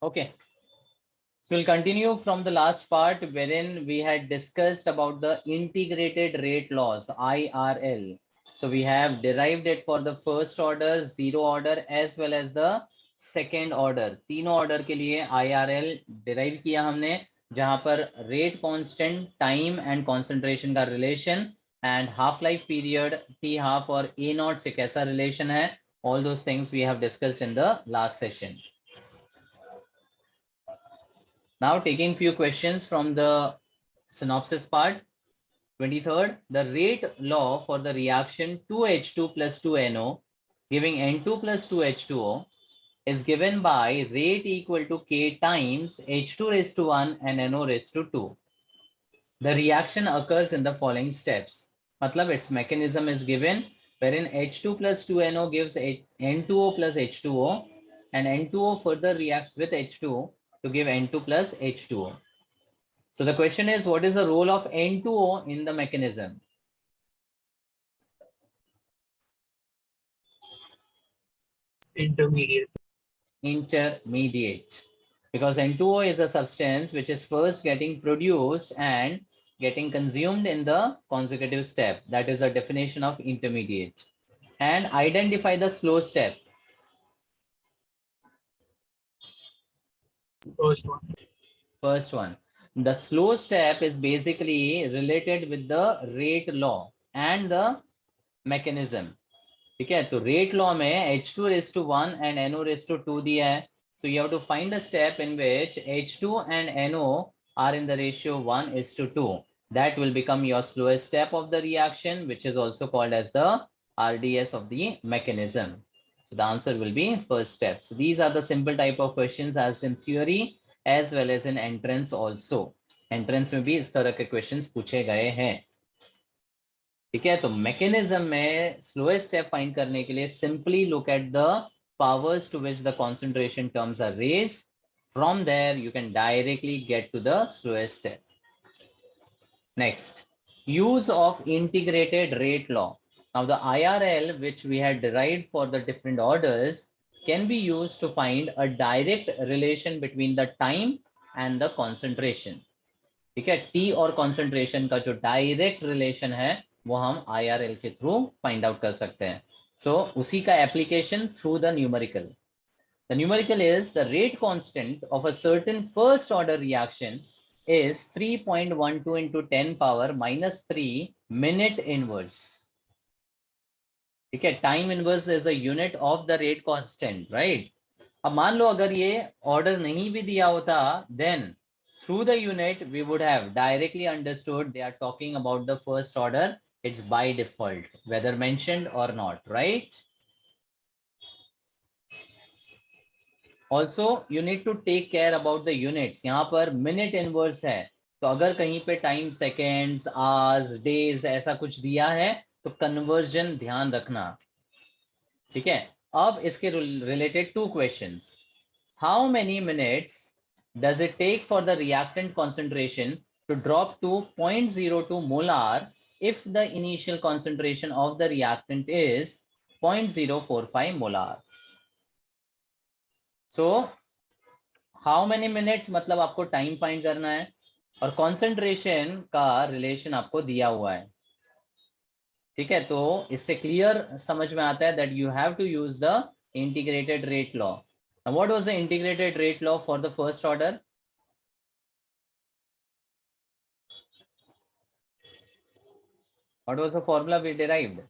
Okay. So we'll continue from the last part wherein we had discussed about the integrated rate laws, IRL. So we have derived it for the first order, zero order, as well as the second order. तीनों order के लिए IRL derive किया हमने, जहां पर rate constant, time and concentration का relation and half life period T half और A naught से कैसा relation है, all those things we have discussed in the last session. Now taking few questions from the synopsis part. 23rd, the rate law for the reaction 2H2 plus 2NO giving N2 plus 2H2O is given by rate equal to K times H2 raised to 1 and NO raised to 2. The reaction occurs in the following steps. Matlab its mechanism is given wherein H2 plus 2NO gives N2O plus H2O and N2O further reacts with H2O to give N2 plus H2O. So the question is, what is the role of N2O in the mechanism? Intermediate. Intermediate. Because N2O is a substance which is first getting produced and getting consumed in the consecutive step. That is the definition of intermediate. And identify the slow step. First one. The slow step is basically related with the rate law and the mechanism. ठीक है, तो rate law में H2 raised to 1 and NO raised to 2 दिया है. So you have to find a step in which H2 and NO are in the ratio 1:2. That will become your slowest step of the reaction, which is also called as the RDS of the mechanism. So the answer will be first step. So these are the simple type of questions asked in theory as well as in entrance also. Entrance में भी इस तरह के questions पूछे गए हैं. ठीक है, तो मैकेनिज्म में स्लोएस्ट स्टेप फाइंड करने के लिए simply look at the powers to which the concentration terms are raised. From there, you can directly get to the slowest step. Next, use of integrated rate law. Now, the IRL, which we had derived for the different orders, can be used to find a direct relation between the time and the concentration. ठीक है, T और concentration का जो direct relation है, वो हम IRL के through find out कर सकते हैं. सो उसी का application through the numerical. The numerical is the rate constant of a certain first order reaction is 3.12 into 10 power minus 3 minute inverse. ठीक है, time inverse is a unit of the rate constant, right. अब मान लो अगर ये order नहीं भी दिया होता, then through the unit we would have directly understood they are talking about the first order. It's by default whether mentioned or not, right? Also you need to take care about the units. यहाँ पर minute inverse है, तो अगर कहीं पे time seconds, hours, days ऐसा कुछ दिया है तो कन्वर्जन ध्यान रखना. ठीक है, अब इसके related two questions. How many minutes does it take for the reactant concentration to drop to 0.02 molar if the initial concentration of the reactant is 0.045 molar? So how many minutes मतलब आपको time find करना है और concentration का relation आपको दिया हुआ है. ठीक है, तो इससे क्लियर समझ में आता है that you have to use the integrated rate law. Now what was the integrated rate law for the first order? What was the formula we derived?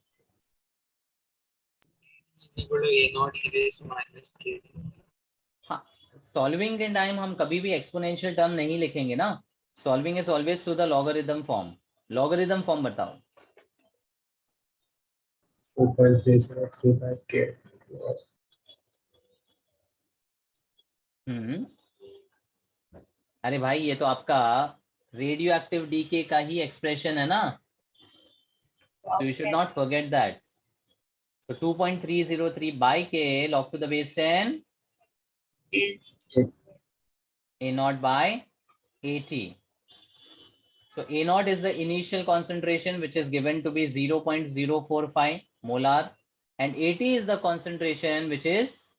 is equal to A naught e raised to minus 3. हाँ, solving के time हम कभी भी exponential term नहीं लिखेंगे ना. Solving is always through the logarithm form. Logarithm form बताओ. 4.3035 K. अरे भाई, ये तो आपका रेडियो एक्टिव डीके का ही एक्सप्रेशन है ना, so you should not forget that. So 2.303 by K log to the base 10 A naught by AT. So A naught is the initial concentration which is given to be 0.045 molar and AT is the concentration which is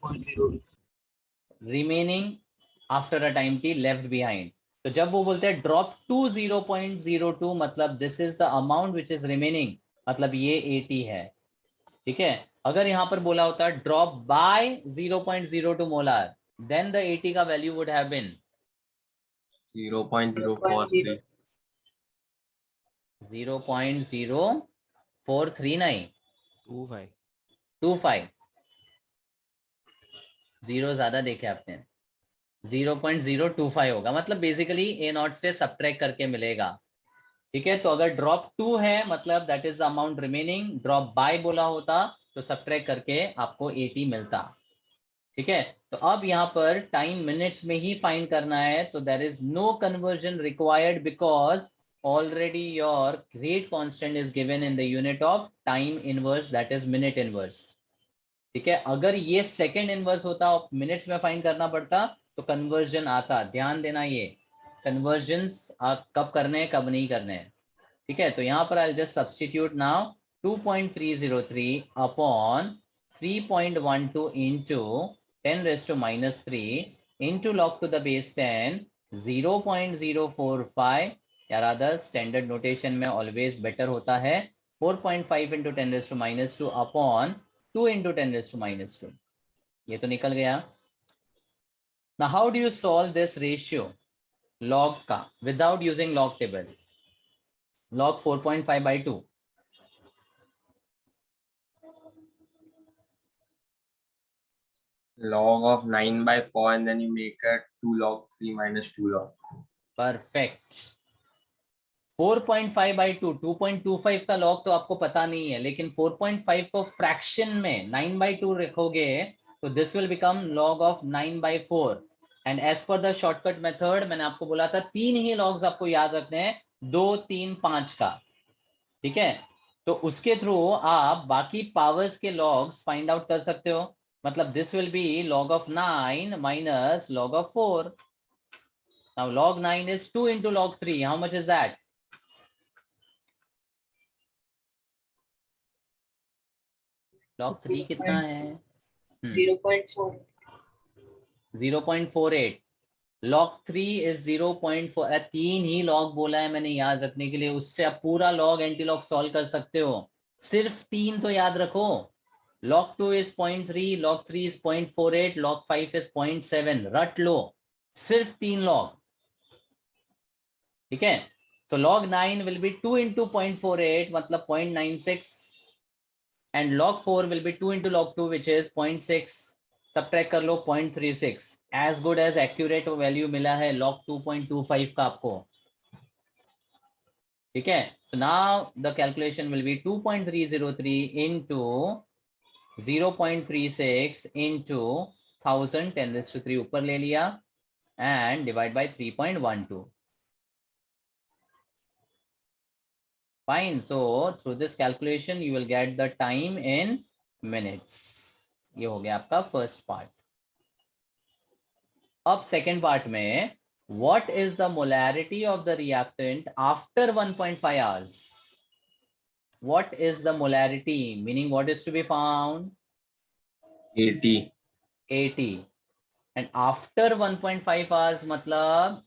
0.02 remaining after a time t left behind. तो जब वो बोलते हैं drop to 0.02 मतलब this is the amount which is remaining, मतलब ये 80 है. ठीक है. अगर यहाँ पर बोला होता drop by 0.02 molar, then the 80 का value would have been 0.043. 0.0439 25. Zero ज्यादा देखे आपने, 0.025 होगा, मतलब बेसिकली ए नॉट से सब्ट्रैक्ट करके मिलेगा. ठीक है. तो अगर ड्रॉप 2 है मतलब that is the amount remaining. Drop by बोला होता तो सब्ट्रैक्ट करके आपको 80 मिलता. ठीक है. तो अब यहाँ पर टाइम मिनट्स में ही फाइंड करना है. तो there is no conversion required because already your rate constant is given in the unit of time inverse, that is minute inverse. ठीक है. अगर ये सेकंड इनवर्स होता और मिनट्स में फाइंड करना पड़ता तो कन्वर्जन आता. ध्यान देना, ये कन्वर्जन्स कब करने हैं कब नहीं करने हैं. ठीक है. तो यहाँ पर I just substitute now 2.303 upon 3.12 into 10⁻³ into log to the base 10 0.045. यार अदर स्टैंडर्ड नोटेशन में ऑलवेज बेटर होता है 4.5 इंटू 10⁻² अपॉन 2 इंटू 10⁻². ये तो निकल गया. Now how do you solve this ratio log का without using log table? Log 4.5/2. Log of 9/4 and then you make it 2 log 3 minus 2 log. Perfect. 4.5/2 2.25 का log तो आपको पता नहीं है, लेकिन 4.5 को फ्रैक्शन में 9/2 रखोगे तो this will become log of 9/4. And as per the shortcut method मैंने आपको बोला था 3 ही लॉग्स आपको याद रखने हैं, 2 3 5 का. ठीक है. तो उसके थ्रू आप बाकी पावर्स के लॉग्स फाइंड आउट कर सकते हो. मतलब this will B log of 9 minus log of 4. Now log 9 is 2 into log 3. How much is that? log 3 कितना है? 0.4. 0.48. log 3 is 0.4. 3 ही log बोला है मैंने याद रखने के लिए, उससे आप पूरा log एंटी लॉग सॉल्व कर सकते हो. सिर्फ 3 तो याद रखो. log 2 is 0.3, log 3 is 0.48, log 5 is 0.7. रट लो, सिर्फ 3 log. ठीक है. So log 9 will be 2 into 0.48 मतलब 0.96 and log 4 will be 2 into log 2 which is 0.6. Subtract कर लो 0.36. As good as accurate value मिला है log 2.25 का आपको. ठीक है. So now the calculation will be 2.303 into 0.36 into 1000 10⁻³ ऊपर ले लिया and divide by 3.12. Fine. So through this calculation you will get the time in minutes. ये हो गया आपका फर्स्ट पार्ट. अब सेकेंड पार्ट में what is the molarity of the reactant after 1.5 hours? What is the molarity? Meaning what is to be found? 80. And after 1.5 hours मतलब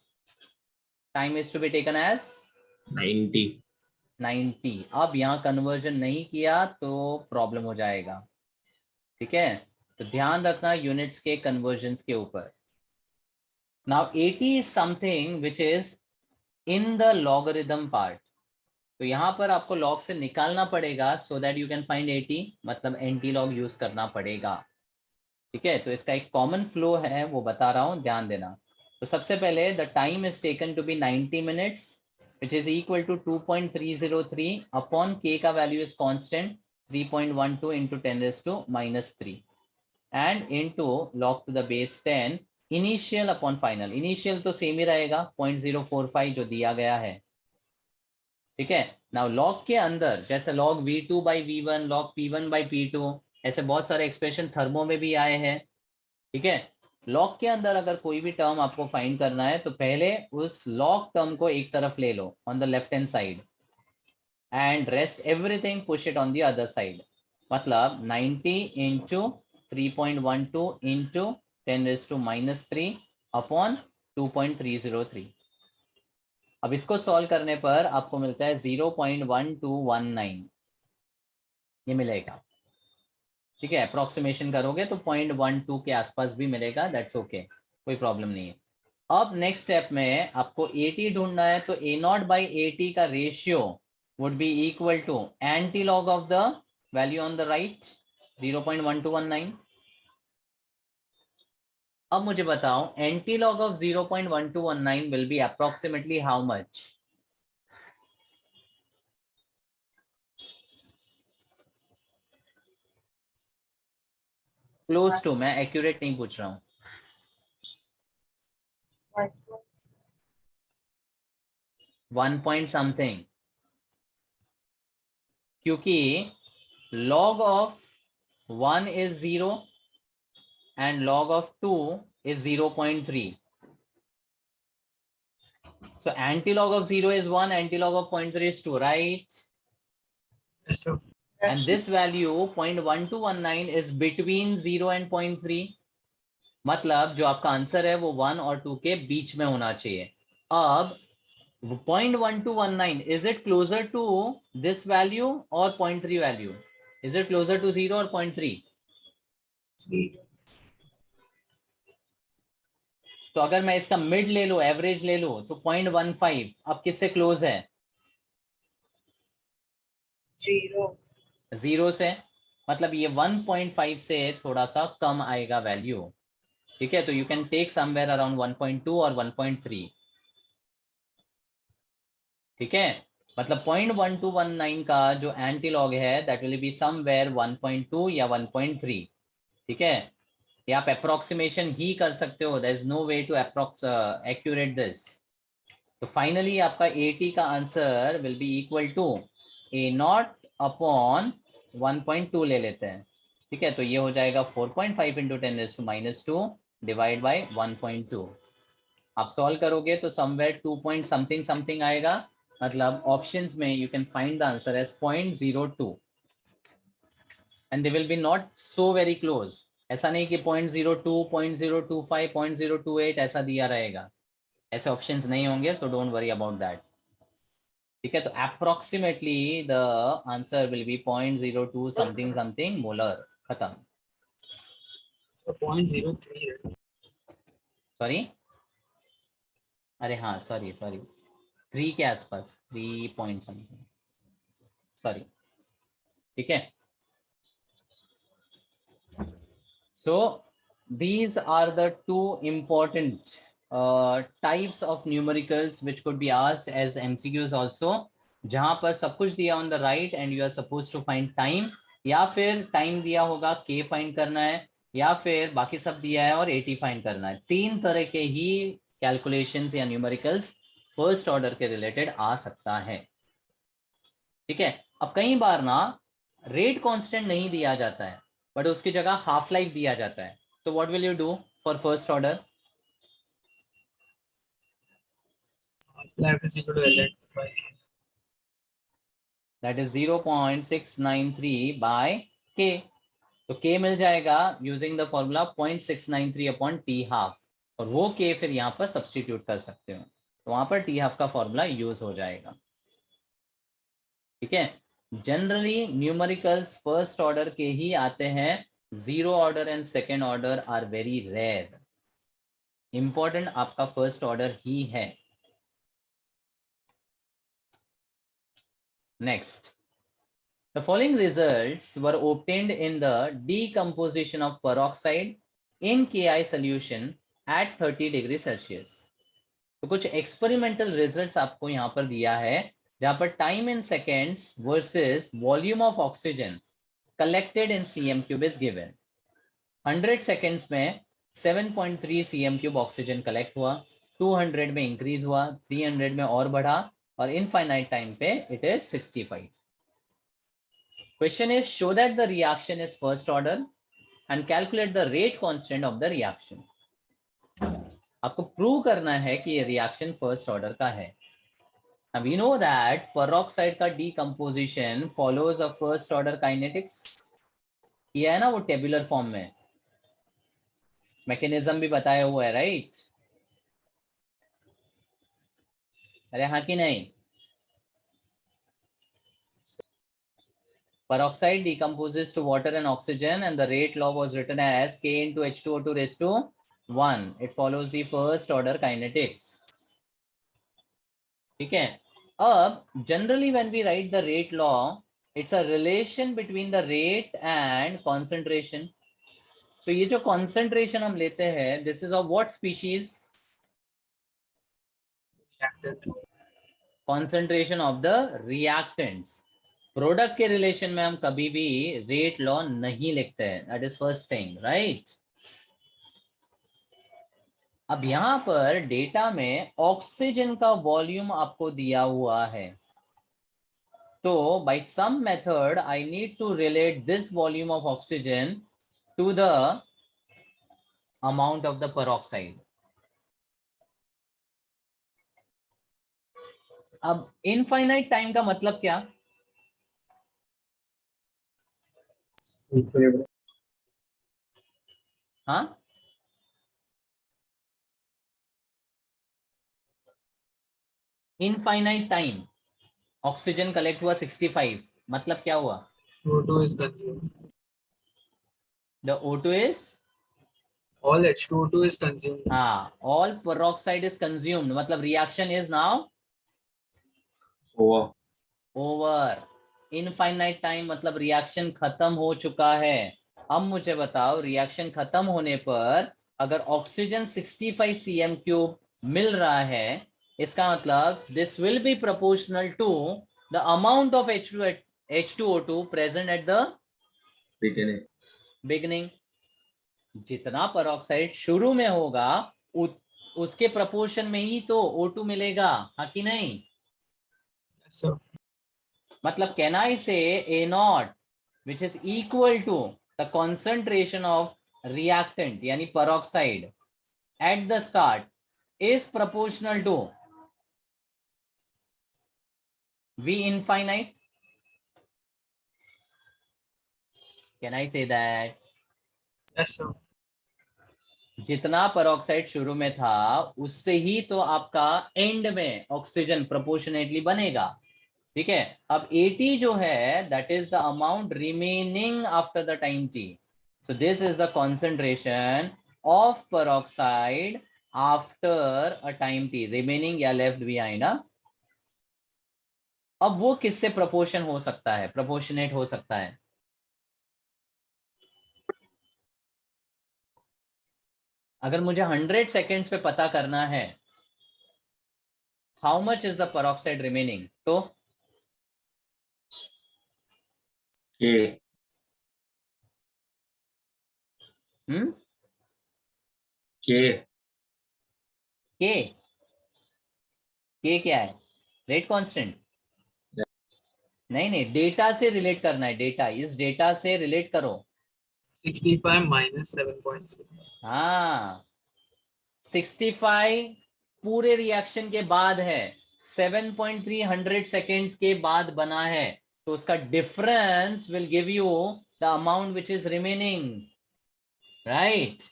time is to be taken as 90. अब यहाँ conversion नहीं किया तो problem हो जाएगा. ठीक है. तो ध्यान रखना यूनिट्स के कन्वर्जन्स के ऊपर. Now 80 is something which is in the logarithm part. तो यहाँ पर आपको लॉग से निकालना पड़ेगा so that you can find 80, मतलब एंटी लॉग यूज करना पड़ेगा. ठीक है. तो इसका एक कॉमन फ्लो है वो बता रहा हूँ, ध्यान देना. तो सबसे पहले the time is taken to be 90 minutes which is equal to 2.303 upon k का value is constant 3.12 into 10⁻³ and into log to the base 10 initial upon final. Initial तो सेम ही रहेगा 0.045 जो दिया गया है. ठीक है. नाउ log के अंदर जैसे log V2/V1, log P1/P2, ऐसे बहुत सारे एक्सप्रेशन थर्मो में भी आए हैं. ठीक है. लॉग के अंदर अगर कोई भी टर्म आपको फाइंड करना है तो पहले उस लॉग टर्म को एक तरफ ले लो on the left hand side and rest everything push it on the other side. मतलब 90 into 3.12 into 10⁻³ अपॉन 2.303। अब इसको सॉल्व करने पर आपको मिलता है 0.1219, ये मिलेगा। ठीक है, अप्रोक्सीमेशन करोगे तो 0.12 के आसपास भी मिलेगा, दैट्स ओके, कोई प्रॉब्लम नहीं है। अब नेक्स्ट स्टेप में आपको AT ढूंढना है, तो A0/AT का ratio would be equal to anti-log of the value on the right 0.1219। अब मुझे बताओ anti-log of 0.1219 will be approximately how much? Close to, मैं accurate नहीं पूछ रहा हूँ। 1 point something, क्योंकि log of 1 is 0 and log of 2 is 0.3. So anti-log of 0 is 1, anti-log of 0.3 is 2, right? Yes, sir. And this value 0.1219 is between 0 and 0.3. मतलब जो आपका answer है वो 1 और 2 के बीच में होना चाहिए। अब 0.1219, is it closer to this value or 0.3 value? Is it closer to 0 or 0.3? 0. तो अगर मैं इसका मिड ले लूं, एवरेज ले लूं, तो 0.15 अब किससे क्लोज है? 0 से, मतलब ये 1.5 से थोड़ा सा कम आएगा वैल्यू। ठीक है, तो you can take somewhere around 1.2 और 1.3। ठीक है, मतलब 0.1219 का जो एंटीलॉग है दैट विल बी समवेयर 1.2 या 1.3। ठीक है, ये आप अप्रोक्सीमेशन ही कर सकते हो, there is no way to accurate this. तो फाइनली आपका AT का answer will be equal to A0 upon 1.2 ले लेते हैं। ठीक है, तो ये हो जाएगा 4.5 इंटू 10⁻² डिवाइड बाई 1.2। आप सॉल्व करोगे तो समवेयर 2 पॉइंट समथिंग समथिंग आएगा, मतलब ऑप्शंस में you can find the answer as 0.02 and they will be not so very close. ऐसा नहीं कि 0.02, 0.025, 0.028 ऐसा दिया रहेगा, ऐसे ऑप्शंस नहीं होंगे, so don't worry about that. ठीक है, तो approximately the answer will B 0.02 something something molar, खत्म। So 0.03. right? सॉरी, अरे हाँ सॉरी 3 के आसपास, 3 पॉइंट समथिंग, सॉरी। ठीक है, so these are the two important types of numericals which could be asked as MCQs also, जहां पर सब कुछ दिया on the right and you are supposed to find time, या फिर टाइम दिया होगा k फाइंड करना है, या फिर बाकी सब दिया है और AT फाइंड करना है। 3 तरह के ही कैलकुलेशंस या न्यूमेरिकल्स फर्स्ट ऑर्डर के रिलेटेड आ सकता है। ठीक है, अब कई बार ना रेट कांस्टेंट नहीं दिया जाता है बट उसकी जगह हाफ लाइफ दिया जाता है, तो what will you do for first order? Half-life is equal to L by that is 0.693 by k। तो k मिल जाएगा using the formula 0.693 upon t half, और वो k फिर यहाँ पर सब्सटीट्यूट कर सकते हो, तो वहां पर t हाफ का फॉर्मूला यूज हो जाएगा। ठीक है, जनरली न्यूमेरिकल्स फर्स्ट ऑर्डर के ही आते हैं, zero order and second order are very rare. Important आपका फर्स्ट ऑर्डर ही है। Next, the following results were obtained in the decomposition of peroxide in Ki solution at 30 degree Celsius। तो कुछ experimental results आपको यहाँ पर दिया है, जहां पर time in seconds versus volume of oxygen collected in cm³ is given. 100 seconds में 7.3 cm³ ऑक्सीजन कलेक्ट हुआ, 200 में इंक्रीज हुआ, 300 में और बढ़ा, और इनफाइनाइट टाइम पे it is 65। Question is, show that the reaction is first order and calculate the rate constant of the reaction। आपको प्रूव करना है कि ये रिएक्शन फर्स्ट ऑर्डर का है। Now we know that peroxide का decomposition follows a first order kinetics, किया है ना वो टेबुलर फॉर्म में, मैकेनिज्म भी बताया हुआ है, राइट? अरे हाँ कि नहीं? Peroxide decomposes to water and oxygen, and the rate law was written as K into H2O2 raised to 1. It follows the first order kinetics. ठीक है? अब generally when we write the rate law, it's a relation between the rate and concentration. So ये जो concentration हम लेते हैं, this is of what species? reactant. Concentration of the reactants. Product के relation में हम कभी भी रेट लॉ नहीं लिखते हैं, that is first thing, right? अब यहां पर डेटा में ऑक्सीजन का वॉल्यूम आपको दिया हुआ है, तो by some method I need to relate this volume of oxygen to the amount of the peroxide. अब इनफाइनाइट टाइम का मतलब क्या? हाँ, इनफाइनाइट टाइम ऑक्सीजन कलेक्ट हुआ 65, मतलब क्या हुआ? O2 is consumed. The O2 is, All H2O2 is consumed. हाँ, ऑल पेरोक्साइड इज कंज्यूम्ड, मतलब reaction is now Over. Over. Infinite time मतलब रिएक्शन खत्म हो चुका है. अब मुझे बताओ, रिएक्शन खत्म होने पर अगर ऑक्सीजन 65 cm³ मिल रहा है, इसका मतलब this will be proportional to the amount of H2O2 present at the Beginning. Beginning. जितना पेरोक्साइड शुरू में होगा उसके प्रोपोर्शन में ही तो O2 मिलेगा, हाँ कि नहीं? Yes, sir. मतलब कैन आई से A0 which is equal to the concentration of reactant यानी peroxide at the start is proportional to V infinite? Can I say that? Yes, sir. जितना पेरोक्साइड शुरू में था उससे ही तो आपका एंड में ऑक्सीजन प्रोपोर्शनेटली बनेगा. ठीक है? अब AT जो है that is the amount remaining after the time T. So this is the concentration of peroxide after a time T, remaining या लेफ्ट बिहाइंड. अब वो किससे प्रोपोर्शन हो सकता है, प्रोपोर्शनेट हो सकता है? अगर मुझे 100 सेकेंड्स पे पता करना है how much is the peroxide remaining, तो K. K. के क्या है? Rate constant? नहीं, डेटा से रिलेट करना है, डेटा, इस डेटा से रिलेट करो. 65 minus 7.3. हाँ, 65 पूरे रिएक्शन के बाद है, 7.3 सेकेंड्स के बाद बना है, तो उसका difference will give you the amount which is remaining, right?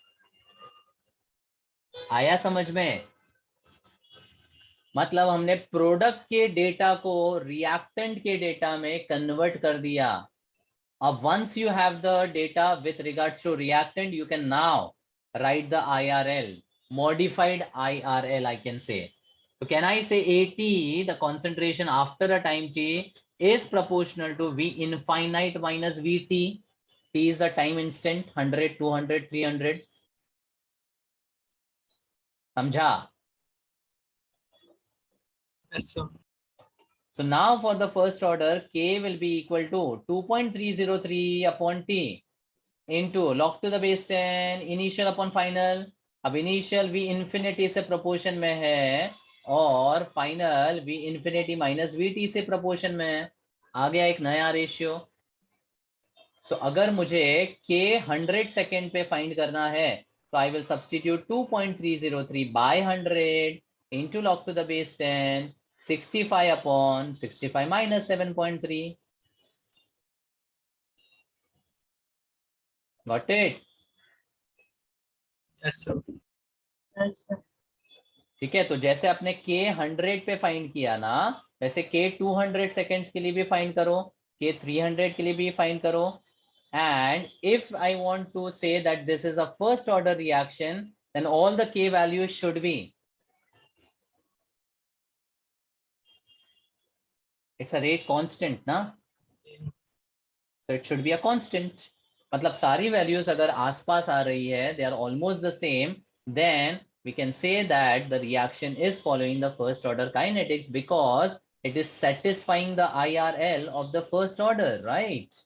आया समझ में? मतलब हमने प्रोडक्ट के डेटा को रिएक्टेंट के डेटा में कन्वर्ट कर दिया. अब once you have the data with regards to reactant, you can now write the IRL, modified IRL I can say. So can I say AT, the concentration after a time T, is proportional to V infinite minus VT. T is the time instant, 100, 200, 300. समझा? Yes, sir. So now for the first order, K will be equal to 2.303 upon T into log to the base 10 initial upon final. अब initial V infinity से proportion में है और final V infinity minus VT से proportion में है. आ गया एक नया रेशियो. सो अगर मुझे K 100 सेकेंड पे फाइंड करना है तो I will substitute 2.303 by 100 into log to the base 10 65 upon 65 minus 7.3. Got it? Yes, sir. Yes, sir. ठीक है, तो जैसे आपने K 100 पे फाइंड किया ना, वैसे K 200 सेकेंड्स के लिए भी फाइंड करो, K 300 के लिए भी फाइंड करो. And if I want to say that this is a first order reaction, then all the K values should be, it's a rate constant ना, so it should be a constant. मतलब सारी values अगर आसपास आ रही है, they are almost the same, then we can say that the reaction is following the first order kinetics because it is satisfying the IRL of the first order, right?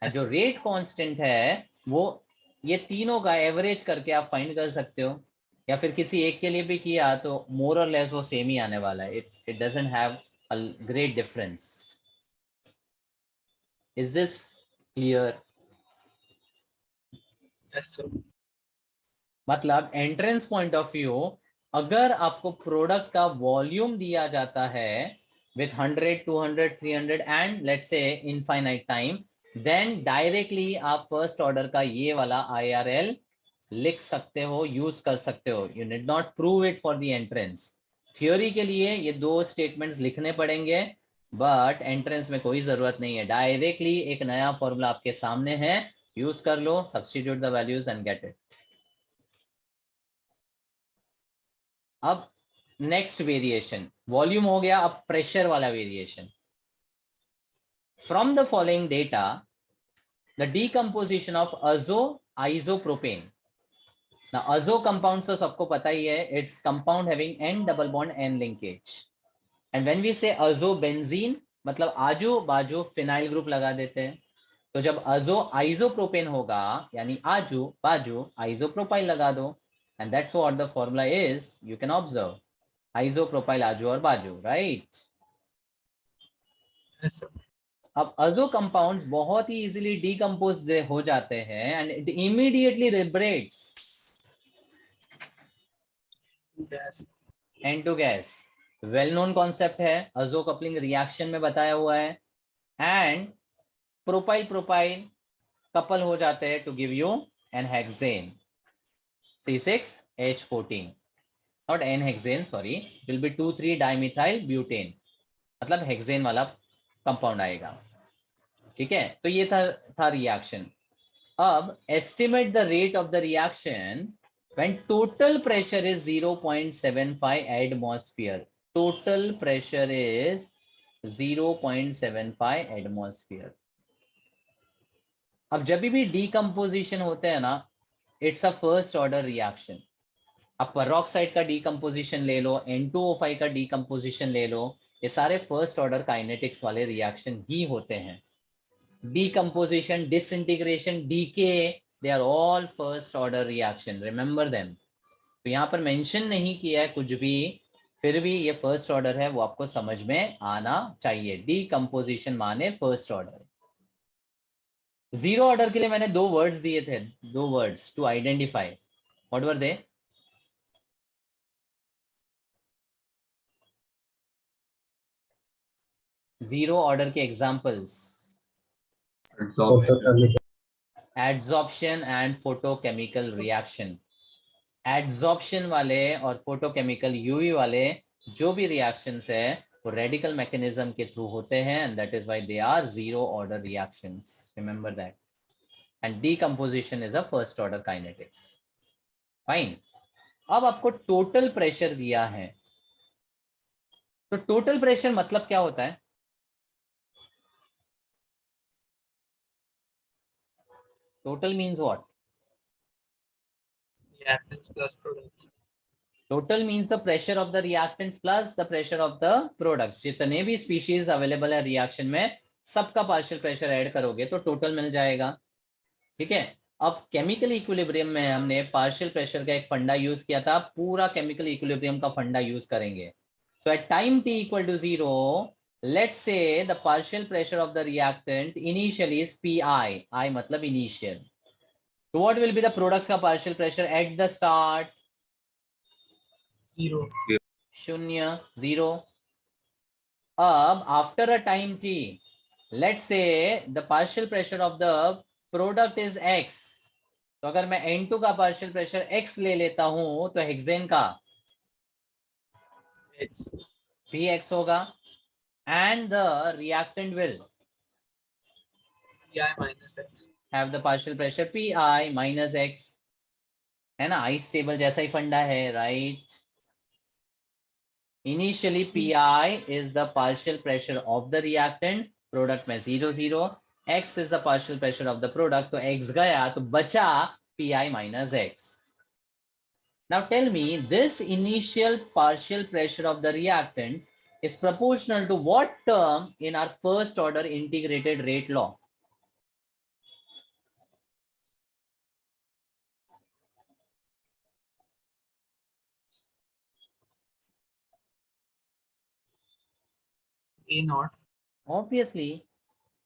Yes, जो sir. Rate constant है वो ये तीनों का average करके आप find कर सकते हो, या फिर किसी एक के लिए भी किया तो मोर और लेस वो सेम ही आने वाला है. It doesn't have a great difference. Is this clear? Yes, sir. मतलब एंट्रेंस पॉइंट ऑफ व्यू, अगर आपको प्रोडक्ट का वॉल्यूम दिया जाता है with 100, 200, 300 and let's say infinite time, then directly आप फर्स्ट ऑर्डर का ये वाला IRL लिख सकते हो, यूज कर सकते हो. You need not prove it for the entrance. Theory के लिए ये दो स्टेटमेंट्स लिखने पड़ेंगे, बट एंट्रेंस में कोई जरूरत नहीं है. डायरेक्टली एक नया फॉर्मूला आपके सामने है, यूज कर लो, substitute the values and get it. अब नेक्स्ट वेरिएशन, वॉल्यूम हो गया, अब प्रेशर वाला variation. From the following data the decomposition of azo isopropane. Now azo compounds तो सबको पता ही है, it's compound having n double bond n linkage. And when we say azo benzene, मतलब आजू बाजू फिनाइल ग्रुप लगा देते हैं. तो जब azo आइसोप्रोपेन होगा यानी आजू बाजू आइसोप्रोपाइल लगा दो. And that's what the formula is. You can observe isopropyl आजू और बाजू, right? Yes, sir. अब अजो कंपाउंड्स बहुत ही इजीली डीकम्पोज हो जाते हैं and it immediately liberates Gas. N2 gas. Well known concept है, अजो कपलिंग रिएक्शन में बताया हुआ है. एंड प्रोपाइल प्रोपाइल कपल हो जाते हैं to give you n hexane C6H14, not n hexane, sorry, it will be 2,3 dimethyl butane, मतलब हेक्सेन वाला कंपाउंड आएगा. ठीक है, तो ये था रिएक्शन. अब estimate the rate of the reaction when total pressure is 0.75 atmosphere. Total pressure is 0.75 atmosphere. अब जब भी डीकम्पोजिशन होते हैं ना, it's a first order reaction. अब पेरोक्साइड का डीकम्पोजिशन ले लो, N2O5 का डीकम्पोजिशन ले लो, ये सारे फर्स्ट ऑर्डर काइनेटिक्स वाले रिएक्शन ही होते हैं. Decomposition, disintegration, decay, they are all first order reaction. Remember them. तो यहाँ पर मेंशन नहीं किया है कुछ भी, फिर भी ये फर्स्ट ऑर्डर है, वो आपको समझ में आना चाहिए. डीकम्पोजिशन माने फर्स्ट ऑर्डर. जीरो ऑर्डर के लिए मैंने दो वर्ड्स दिए थे, दो words to identify. What were they? Zero order के examples, Absorption. Adsorption and photochemical reaction. Adsorption वाले और फोटोकेमिकल यूवी वाले जो भी रिएक्शंस है वो रेडिकल मैकेनिज्म के थ्रू होते हैं, and that is why they are zero order reactions. Remember that. And decomposition is a first order kinetics. Fine. अब आपको टोटल प्रेशर दिया है, तो टोटल प्रेशर मतलब क्या होता है? Total means what? Reactants plus products. Total means the pressure of the reactants plus the pressure of the products. जितने भी स्पीशीज अवेलेबल है रिएक्शन में, सबका पार्शियल प्रेशर ऐड करोगे तो टोटल मिल जाएगा. ठीक है. अब केमिकल इक्विलिब्रियम में हमने पार्शियल प्रेशर का एक फंडा यूज किया था, पूरा केमिकल इक्विलिब्रियम का फंडा यूज करेंगे. So at time t equal to 0, let's say the partial pressure of the reactant initially is pi. I मतलब initial. So what will be the products का partial pressure at the start? 0. शून्य, 0. अब after a time t, let's say the partial pressure of the product is x. तो अगर मैं N2 का partial pressure X ले लेता हूं तो हेक्सेन का X. Px होगा and the reactant will Pi minus X. have the partial pressure Pi minus X, है ना, आइस टेबल जैसा ही फंडा है, right. Initially Pi is the partial pressure of the reactant, product में 0 0, X is the partial pressure of the product, तो X गया तो बचा Pi minus X. Now tell me, this initial partial pressure of the reactant is proportional to what term in our first order integrated rate law? A naught. Obviously,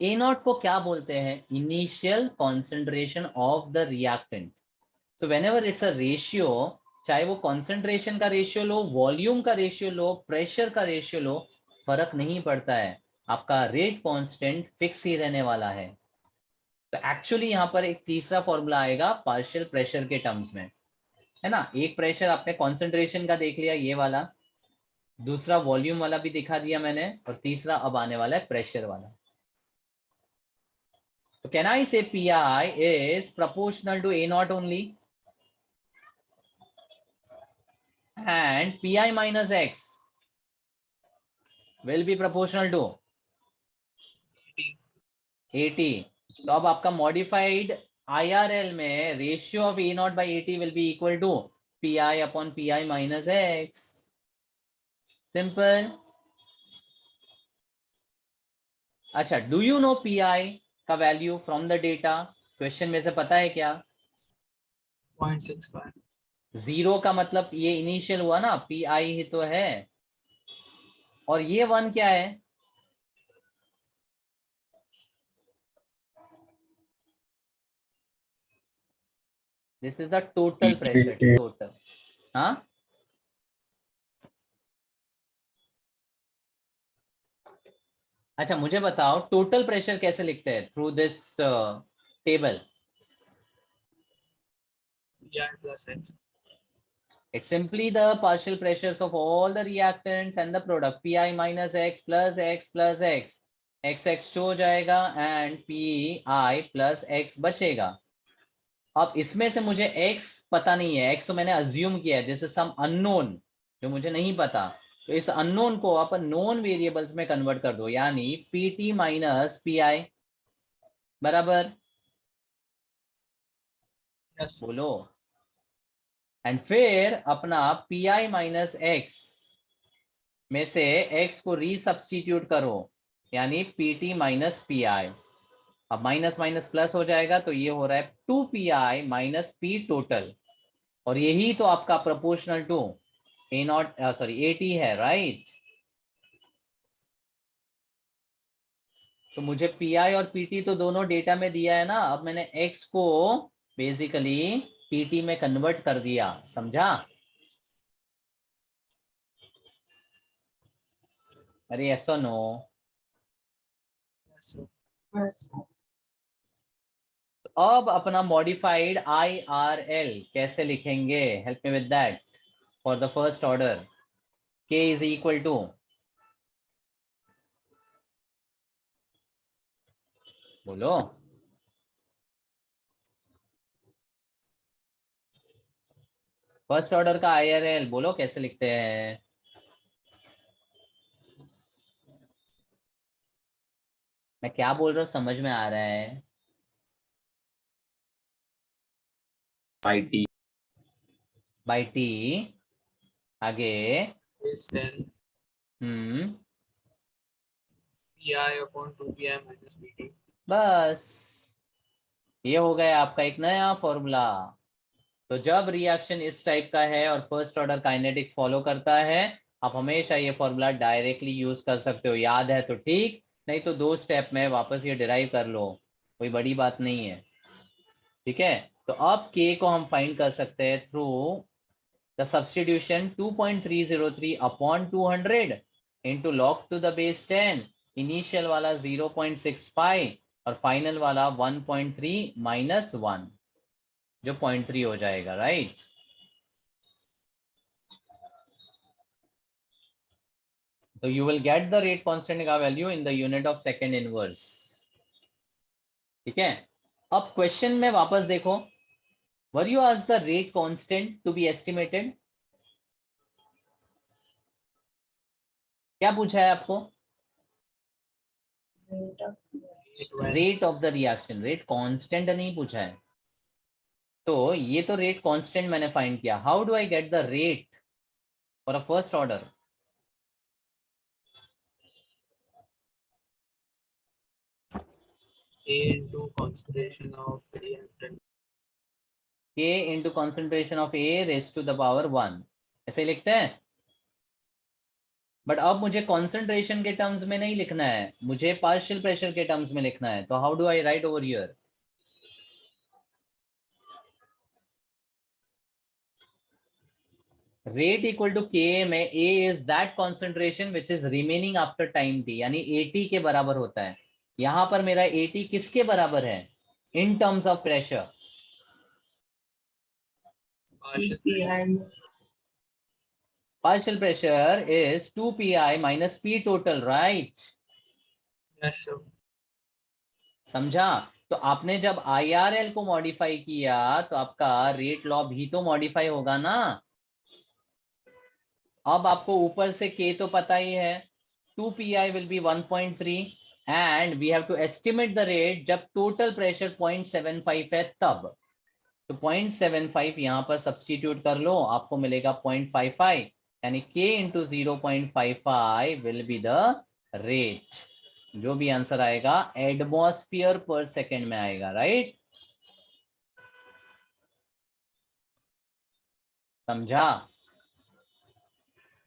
A naught को क्या बोलते हैं? Initial concentration of the reactant. So whenever it's a ratio, चाहे वो concentration का ratio लो, volume का ratio लो, pressure का ratio लो, फर्क नहीं पड़ता है, आपका rate constant fix ही रहने वाला है। तो एक्चुअली यहाँ पर एक तीसरा फॉर्मूला आएगा पार्शियल प्रेशर के टर्म्स में, है ना। एक प्रेशर आपने कॉन्सेंट्रेशन का देख लिया, ये वाला, दूसरा वॉल्यूम वाला भी दिखा दिया मैंने, और तीसरा अब आने वाला है प्रेशर वाला। तो can I say Pi is proportional to A naught only and Pi minus X will be proportional to AT। तो अब आपका मॉडिफाइड IRL में ratio of A naught by AT will be equal to Pi upon Pi minus X। Simple. अच्छा, do you know Pi का value from the data? Question में से पता है क्या? 0.65. 0 का मतलब ये इनिशियल हुआ ना, Pi ही तो है, और ये 1 क्या है? This is the total pressure, total. हाँ, अच्छा मुझे बताओ टोटल प्रेशर कैसे लिखते हैं? Through this table. Pi plus X. It's simply the partial pressures of all the reactants and the product, Pi minus X plus X plus X, XX हो जाएगा and Pi plus X बचेगा। अब इसमें से मुझे X पता नहीं है, X तो मैंने अज्यूम किया है, दिस इज सम अननोन जो मुझे नहीं पता, तो इस अननोन को आप नोन वेरिएबल्स में कन्वर्ट कर दो, यानी PT माइनस Pi बराबर, Yes. बोलो। एंड फिर अपना Pi माइनस X में से X को रीसब्स्टिट्यूट करो, यानी PT माइनस Pi। अब माइनस माइनस प्लस हो जाएगा, तो ये हो रहा है 2Pi माइनस P टोटल, और यही तो आपका proportional to A naught sorry AT है, राइट। तो मुझे Pi और PT तो दोनों डेटा में दिया है ना, अब मैंने X को बेसिकली PT में कन्वर्ट कर दिया, समझा? अरे यस और नो? Yes, sir. Yes. अब अपना मॉडिफाइड IRL कैसे लिखेंगे? Help me with that for the first order. K is equal to, बोलो, फर्स्ट ऑर्डर का IRL बोलो कैसे लिखते हैं? मैं क्या बोल रहा हूँ समझ में आ रहा है? by T. बाई T, आगे? Is then Pi upon 2Pi minus PT. बस ये हो गया आपका एक नया फॉर्मूला। तो जब रिएक्शन इस टाइप का है और फर्स्ट ऑर्डर काइनेटिक्स फॉलो करता है, आप हमेशा ये फॉर्मूला डायरेक्टली यूज कर सकते हो, याद है तो ठीक, नहीं तो 2 स्टेप में वापस ये डिराइव कर लो, कोई बड़ी बात नहीं है, ठीक है। तो अब K को हम फाइंड कर सकते हैं through the substitution 2.303 upon 200 into log to the base 10, initial वाला 0.65 और फाइनल वाला 1.3 माइनस 1। जो 0.3 हो जाएगा, राइट? तो you will get the rate constant का value in the unit of second inverse. ठीक है, अब क्वेश्चन में वापस देखो, were you asked the rate constant to be estimated? क्या पूछा है आपको? Rate of the reaction, rate constant नहीं पूछा है। तो ये तो रेट कांस्टेंट मैंने फाइंड किया। How do I get the rate for a first order? A into concentration of reactant. K into concentration of A raised to the power 1, ऐसे लिखते हैं। बट अब मुझे कॉन्सेंट्रेशन के टर्म्स में नहीं लिखना है, मुझे पार्शियल प्रेशर के टर्म्स में लिखना है। तो how do I write over here? Rate equal to के में A is that concentration which is remaining after time t, यानी AT के बराबर होता है। यहां पर मेरा AT किसके बराबर है इन terms of pressure? Partial pressure is 2pi minus P total, right? Yes, sir. समझा? तो आपने जब IRL को मॉडिफाई किया तो आपका रेट लॉ भी तो मॉडिफाई होगा ना। अब आपको ऊपर से K तो पता ही है, 2pi will be 1.3 and we have to estimate the rate जब total pressure 0.75 है तब। तो 0.75 यहाँ पर सब्स्टिट्यूट कर लो, आपको मिलेगा 0.55, यानी K into 0.55 will be the rate। जो भी आंसर आएगा एटमॉस्फेयर पर सेकेंड में आएगा, राइट? समझा?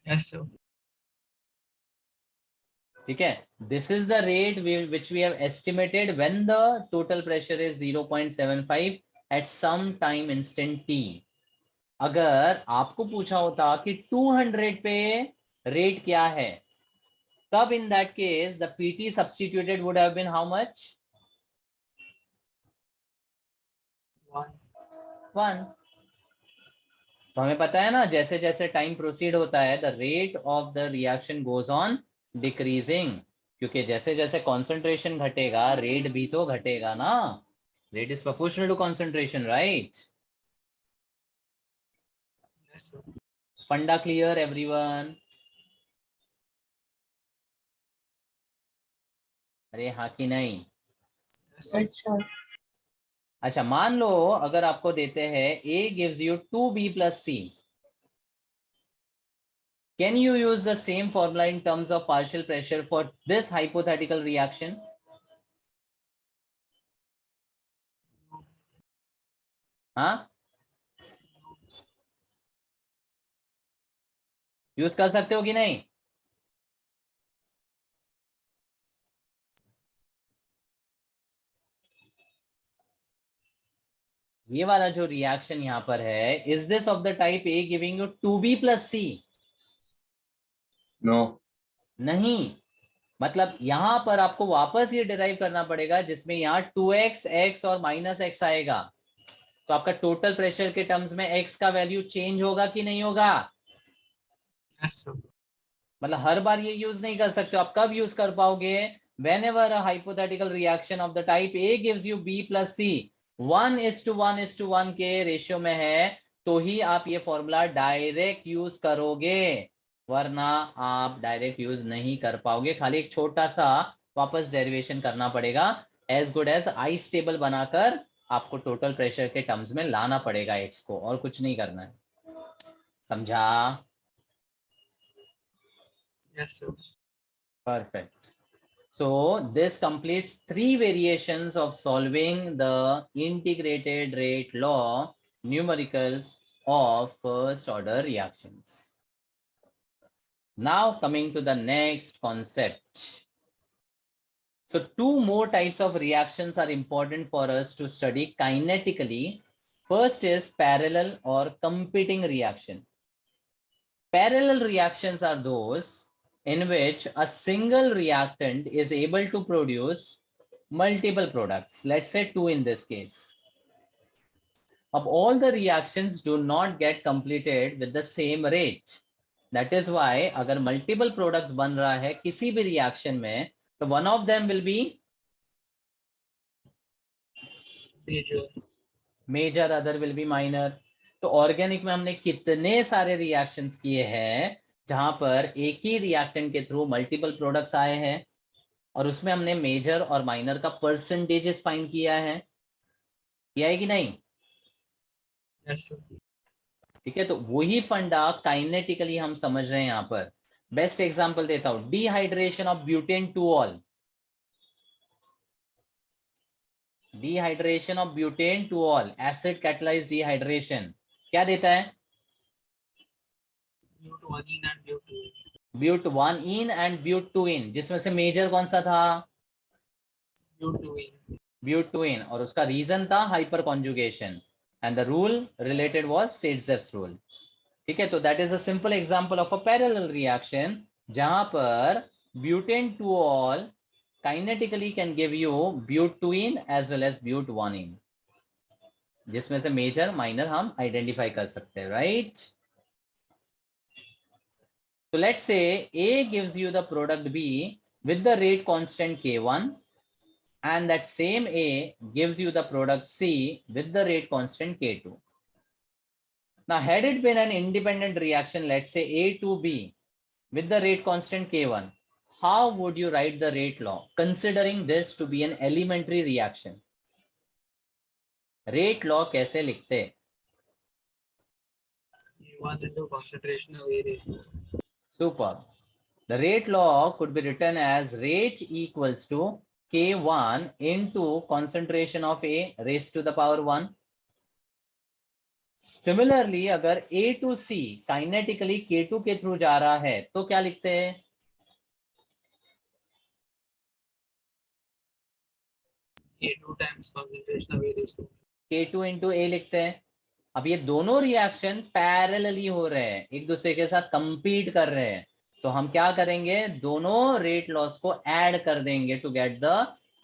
Yes, sir. ठीक है, this is the rate which we have estimated when the total pressure is 0.75 at some time instant t। अगर आपको पूछा होता कि 200 पे रेट क्या है, तब in that case the PT substituted would have been how much? 1। तो हमें पता है ना, जैसे जैसे टाइम प्रोसीड होता है the rate of the reaction goes on decreasing, क्योंकि जैसे जैसे कॉन्सेंट्रेशन घटेगा रेट भी तो घटेगा ना। Rate is proportional to concentration, right? Yes, sir. फंडा क्लियर एवरीवन? अरे हाँ कि नहीं? Yes, sir. अच्छा अच्छा, मान लो अगर आपको देते हैं A gives you 2B plus C, can you use the same formula in terms of partial pressure for this hypothetical reaction? हाँ, यूज कर सकते हो कि नहीं? ये वाला जो रिएक्शन यहाँ पर है, is this of the type A giving you 2B plus C? No. नहीं, मतलब यहां पर आपको वापस ये डिराइव करना पड़ेगा जिसमें यहाँ 2x x और -x आएगा। तो आपका टोटल प्रेशर के टर्म्स में x का वैल्यू चेंज होगा कि नहीं होगा? Yes, sir. मतलब हर बार ये यूज नहीं कर सकते। आप कब यूज कर पाओगे? whenever a hypothetical reaction of the type A gives you B plus C 1:1:1 के रेशियो में है, तो ही आप ये फॉर्मूला डायरेक्ट यूज करोगे, वरना आप डायरेक्ट यूज नहीं कर पाओगे। खाली एक छोटा सा वापस डेरिवेशन करना पड़ेगा, as good as ice table बनाकर आपको टोटल प्रेशर के टर्म्स में लाना पड़ेगा एक्स को, और कुछ नहीं करना है। समझा? Yes, sir. Perfect. So this completes 3 variations of solving the integrated rate law numericals of first order reactions. Now coming to the next concept. So 2 more types of reactions are important for us to study kinetically. First is parallel or competing reaction. Parallel reactions are those in which a single reactant is able to produce multiple products, let's say 2 in this case. अब all the reactions do not get completed with the same rate. That is why अगर multiple products बन रहा है किसी भी reaction में, तो one of them will be major, other will be minor. तो ऑर्गेनिक में हमने कितने सारे रिएक्शंस किए हैं जहां पर एक ही रिएक्टेंट के थ्रू मल्टीपल प्रोडक्ट्स आए हैं, और उसमें हमने मेजर और माइनर का परसेंटेजेस फाइंड किया है कि नहीं? yes sir, ठीक है, तो वही फंडा काइनेटिकली हम समझ रहे हैं यहाँ पर. बेस्ट एग्जांपल देता हूं, dehydration of butane two all. Dehydration of butane two all, acid catalysed dehydration क्या देता है? but1 and but2. ब्यूट 1 in and ब्यूट 2 इन, जिसमें से मेजर कौन सा था? but2. ब्यूट 2 इन, और उसका रीजन था hyperconjugation, and the rule related was Saytzeff's rule. ठीक है, तो that is a simple example of a parallel reaction जहां पर butane two ol kinetically can give you but 2 ene as well as but 1 ene, जिसमें से major minor हम identify कर सकते हैं, right? So let's say A gives you the product B with the rate constant K1, and that same A gives you the product C with the rate constant K2. Now, had it been an independent reaction, let's say A to B with the rate constant K1, how would you write the rate law, considering this to be an elementary reaction? Rate law कैसे लिखते? K1 into concentration of A raised to 1. Superb. The rate law could be written as rate equals to K1 into concentration of A raised to the power 1. Similarly, अगर A to C kinetically K2 के through जा रहा है तो क्या लिखते हैं? K2 times concentration of A raised to 1. K2 into A लिखते हैं. अब ये दोनों रिएक्शन पैरेलली हो रहे हैं, एक दूसरे के साथ कंपीट कर रहे हैं, तो हम क्या करेंगे? दोनों रेट लॉस को ऐड कर देंगे to get the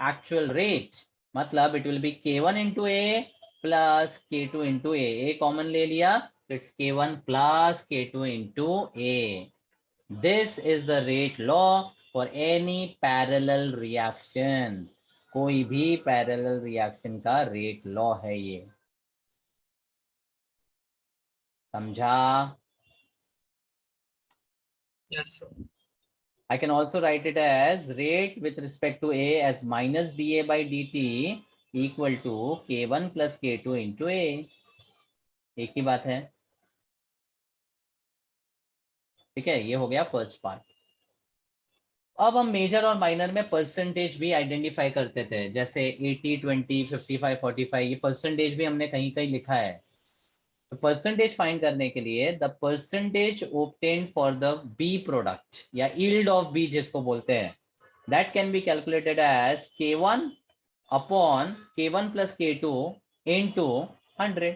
actual rate. मतलब it will be K1 into A plus K2 into A common ले लिया, it's K1 plus K2 into A. This is the rate law for any parallel reaction. कोई भी parallel reaction का rate law है ये. समझा? Yes sir. I can also write it as rate with respect to A as minus dA by dt equal to K1 plus K2 into A. एक ही बात है. ठीक है, ये हो गया फर्स्ट पार्ट. अब हम मेजर और माइनर में परसेंटेज भी आइडेंटिफाई करते थे, जैसे 80, 20, 55, 45, ये परसेंटेज भी हमने कहीं कहीं लिखा है. तो परसेंटेज फाइंड करने के लिए the percentage obtained for the B product या यील्ड ऑफ बी जिसको बोलते हैं, that can be calculated as K1 upon K1 plus K2 into 100.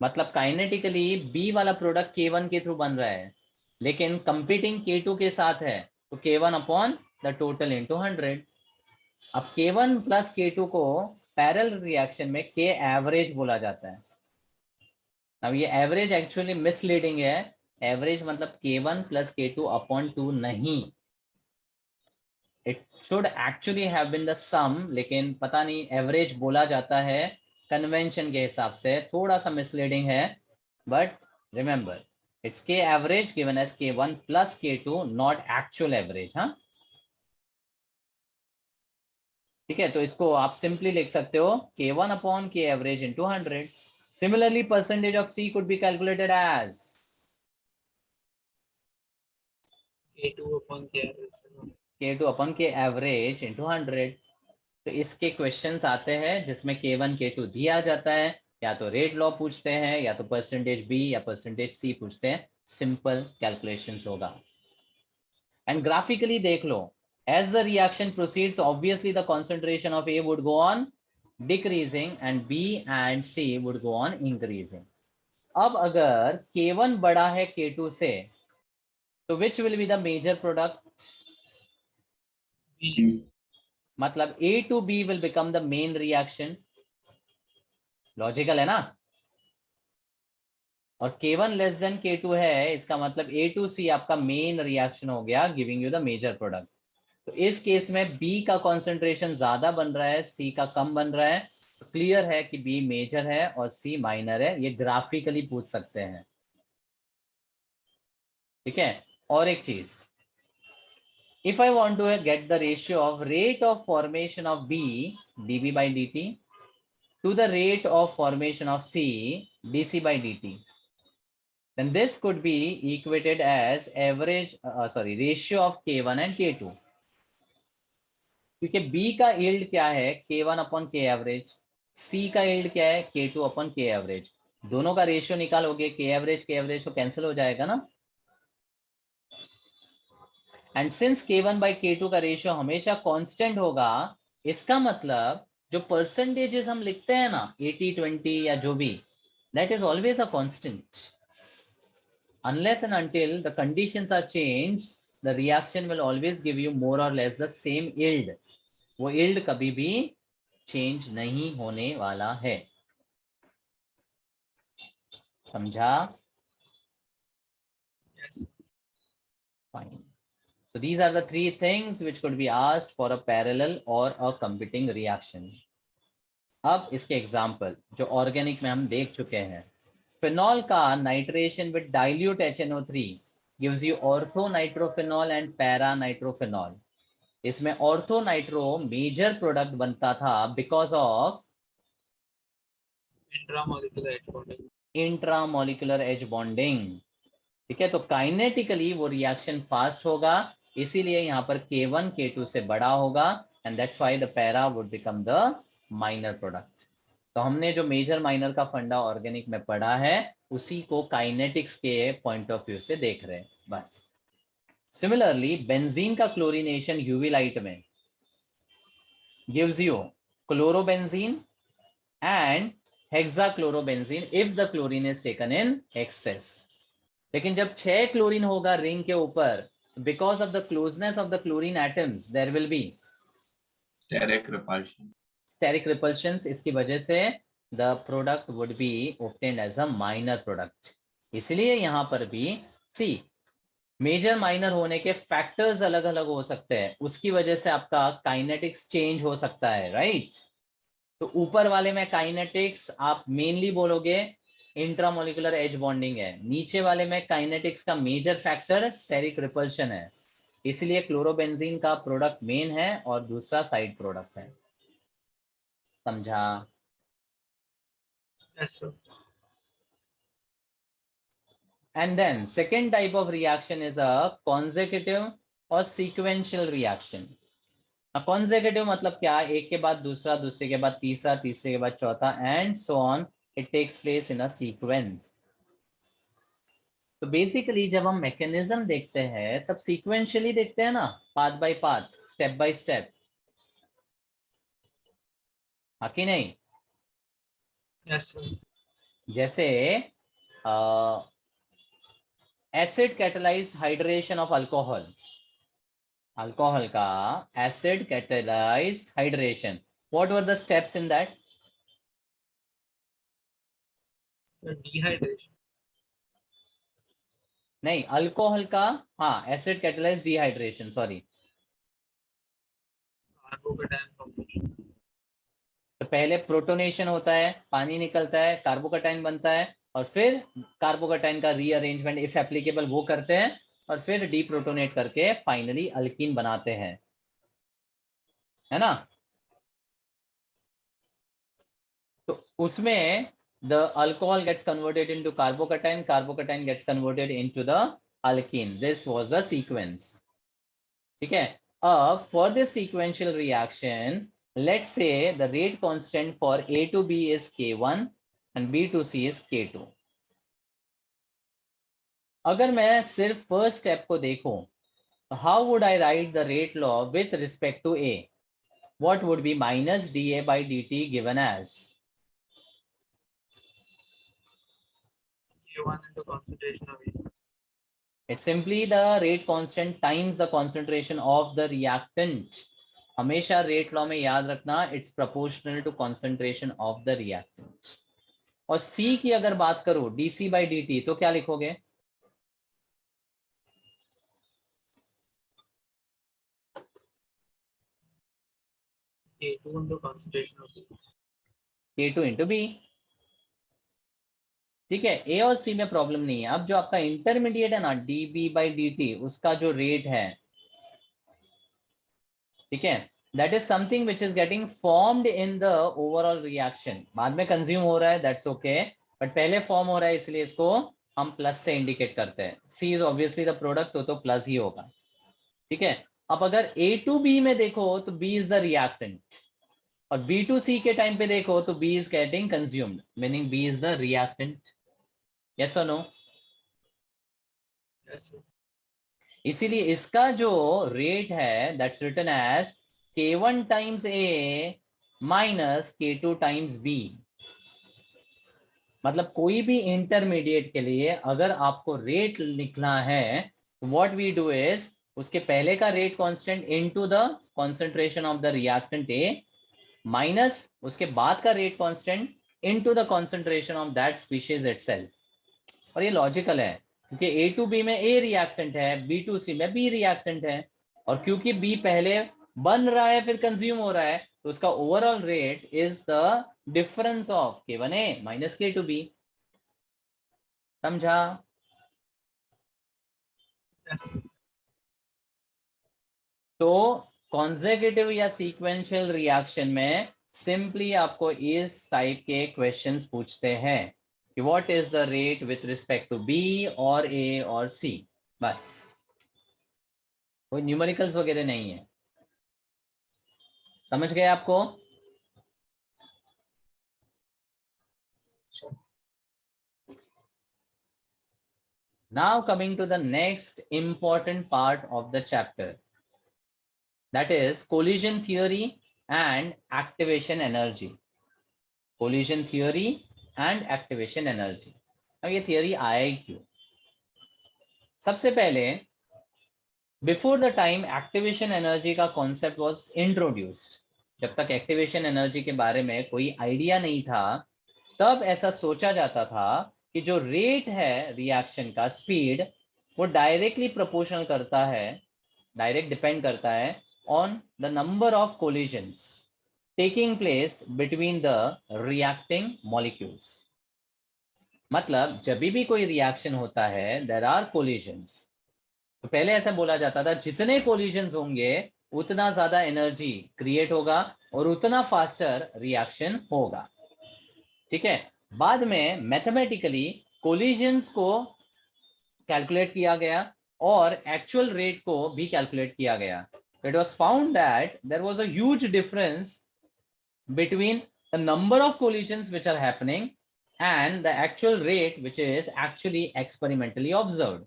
मतलब काइनेटिकली बी वाला प्रोडक्ट K1 के थ्रू बन रहा है, लेकिन कंपीटिंग K2 के साथ है, तो K1 upon the total into 100. अब K1 प्लस K2 को पैरेलल रिएक्शन में K एवरेज बोला जाता है. अब ये एवरेज एक्चुअली मिसलीडिंग है. एवरेज मतलब K1 प्लस K2 अपॉन 2 नहीं, it should actually have been the sum, लेकिन पता नहीं एवरेज बोला जाता है कन्वेंशन के हिसाब से, थोड़ा सा मिसलीडिंग है. But remember it's K average given as K1 plus K2, not actual average. हाँ, ठीक है, तो इसको आप सिंपली लिख सकते हो K1 upon K average into 100. Similarly, percentage of C could be calculated as K2 upon K average. K2 upon K average into 100. तो इसके क्वेश्चंस आते हैं जिसमें K1 K2 दिया जाता है, या तो रेट लॉ पूछते हैं या तो परसेंटेज B या परसेंटेज C पूछते हैं. सिंपल कैलकुलेशंस होगा. एंड ग्राफिकली देख लो, as the reaction proceeds, obviously the concentration of A would go on decreasing and B and C would go on increasing. अब अगर K1 बड़ा है K2 से, तो which will be the major product? B. मतलब A to B will become the main reaction. Logical है ना। और K1 लेस देन K2 है, इसका मतलब A2C आपका मेन रिएक्शन हो गया, giving you the major product. तो इस केस में B का कॉन्सेंट्रेशन ज्यादा बन रहा है, C का कम बन रहा है। तो क्लियर है कि B मेजर है और C माइनर है, ये ग्राफिकली पूछ सकते हैं। ठीक है। और एक चीज, if I want to get the ratio of rate of formation of B dB by dt to the rate of formation of C dC by dt, then this could be equated as average ratio of K1 and K2। क्योंकि B का yield क्या है, K1 upon K average, C का yield क्या है, K2 upon K average. दोनों का ratio निकालोगे, K एवरेज तो कैंसिल हो जाएगा ना। And since K1 by K2 का रेशियो हमेशा कांस्टेंट होगा, इसका मतलब जो परसेंटेजेस हम लिखते हैं ना 80-20 या जो भी, that is always a constant. Unless and until the conditions are changed, the reaction will always give you more or less the same yield। वो yield कभी भी चेंज नहीं होने वाला है। समझा? Yes. Fine. So these are the three things which could be asked for a parallel or a competing reaction। अब इसके एग्जाम्पल जो ऑर्गेनिक में हम देख चुके हैं, फिनॉल का nitration with dilute HNO3 gives you ortho nitrophenol and para nitrophenol. इसमें ऑर्थो नाइट्रो मेजर प्रोडक्ट बनता था because of Intramolecular H bonding. Intramolecular H bonding. ठीक है, तो काइनेटिकली वो रिएक्शन फास्ट होगा, इसीलिए यहाँ पर K1 K2 से बड़ा होगा, and that's why the para would become the minor product. तो हमने जो मेजर माइनर का फंडा ऑर्गेनिक में पढ़ा है, उसी को काइनेटिक्स के पॉइंट ऑफ व्यू से देख रहे हैं बस। सिमिलरली बेंजीन का क्लोरीनेशन यूवी लाइट में gives you chlorobenzene and hexachlorobenzene if the chlorine is taken in excess। लेकिन जब 6 क्लोरीन होगा रिंग के ऊपर, because of the closeness of the chlorine atoms there will be Steric repulsion. Steric repulsion. इसकी वजह से the product would be obtained as a minor product. इसलिए यहां पर भी सी मेजर माइनर होने के फैक्टर्स अलग अलग हो सकते हैं, उसकी वजह से आपका काइनेटिक्स चेंज हो सकता है, राइट। तो ऊपर वाले में काइनेटिक्स आप मेनली बोलोगे इंट्रामोलिकुलर एज बॉन्डिंग है, नीचे वाले में काइनेटिक्स का मेजर फैक्टर स्टेरिक रिपल्शन है। इसलिए क्लोरोबेंजीन का प्रोडक्ट मेन है और दूसरा साइड प्रोडक्ट है। समझा? Yes, sir. And then second type of reaction is a consecutive or sequential reaction। consecutive मतलब क्या, एक के बाद दूसरा, दूसरे के बाद तीसरा, तीसरे के बाद चौथा, and so on, it takes place in a sequence। तो बेसिकली जब हम मैकेनिज्म देखते हैं तब सीक्वेंशियली देखते हैं ना, path by path, step by step, हाँ कि नहीं। Yes, sir. जैसे acid catalysed hydration of alcohol, alcohol का acid catalysed hydration, what were the steps in that? The dehydration. नहीं, अल्कोहल का, हाँ acid catalysed dehydration, sorry. Carbocation formation. तो पहले प्रोटोनेशन होता है, पानी निकलता है, कार्बोकैटायन बनता है, और फिर कार्बोकैटायन का रीअरेंजमेंट इफ एप्लीकेबल वो करते हैं, और फिर डीप्रोटोनेट करके फाइनली अल्कीन बनाते हैं, है ना। तो उसमें the alcohol gets converted into carbocation, carbocation gets converted into the alkene। this was the sequence। ठीक है। अब for this sequential reaction, let's say the rate constant for A to B is K1 and B to C is K2। अगर मैं सिर्फ first step को देखूं, how would I write the rate law with respect to A? what would be minus dA by dt given as? K1 into concentration of A. It's simply the rate constant times the concentration of the reactant। हमेशा rate law में याद रखना, it's proportional to concentration of the reactant। और C की अगर बात करूं dc/dt तो क्या लिखोगे? K2 into concentration of B. K2 into B। ठीक है, A और C में प्रॉब्लम नहीं है। अब जो आपका इंटरमीडिएट है ना dB/dt, उसका जो रेट है, ठीक है, that is something which is getting formed in the overall reaction. बाद में कंज्यूम हो रहा है, दैट्स ओके, बट पहले फॉर्म हो रहा है, इसलिए इसको हम प्लस से इंडिकेट करते हैं। C is obviously the product, तो प्लस ही होगा। ठीक है, अब अगर A to B में देखो तो B इज द रिएक्टेंट, और B to C के टाइम पे देखो तो B is getting consumed, meaning B is the reactant. Yes और नो? Yes, sir. इसीलिए इसका जो रेट है that's written as K1 times A minus K2 times B। मतलब कोई भी इंटरमीडिएट के लिए अगर आपको रेट लिखना है, व्हाट वी डू इज उसके पहले का rate constant into the concentration of the reactant A minus उसके बाद का rate constant into the concentration of that species itself. और ये लॉजिकल है क्योंकि A to B में A रिएक्टेंट है, B to C में B रिएक्टेंट है, और क्योंकि B पहले बन रहा है फिर कंज्यूम हो रहा है, तो उसका overall rate is the difference of K1A minus K2B। समझा? Yes, sir. तो कॉन्सेक्यूटिव या सीक्वेंशियल रिएक्शन में सिंपली आपको इस टाइप के क्वेश्चंस पूछते हैं कि what is the rate with respect to B और A और C, बस, कोई न्यूमेरिकल्स वगैरह नहीं है। समझ गए आपको? Sure. Now coming to the next important part of the chapter, that is collision theory and activation energy. Collision theory and activation energy. अब ये theory आया ही क्यों? सबसे पहले before the time activation energy का कॉन्सेप्ट वाज इंट्रोड्यूस्ड, जब तक activation energy के बारे में कोई आइडिया नहीं था, तब ऐसा सोचा जाता था कि जो रेट है रिएक्शन का स्पीड, वो डायरेक्टली प्रोपोर्शनल करता है, डायरेक्ट डिपेंड करता है on the number of collisions taking place between the reacting molecules. मतलब जब भी कोई रिएक्शन होता है देयर आर कोलिजन्स, तो पहले ऐसा बोला जाता था जितने कोलिजन्स होंगे उतना ज्यादा एनर्जी क्रिएट होगा और उतना फास्टर रिएक्शन होगा। ठीक है, बाद में मैथमेटिकली कोलिजन्स को कैलकुलेट किया गया और एक्चुअल रेट को भी कैलकुलेट किया गया। It was found that there was a huge difference between the number of collisions which are happening and the actual rate which is actually experimentally observed.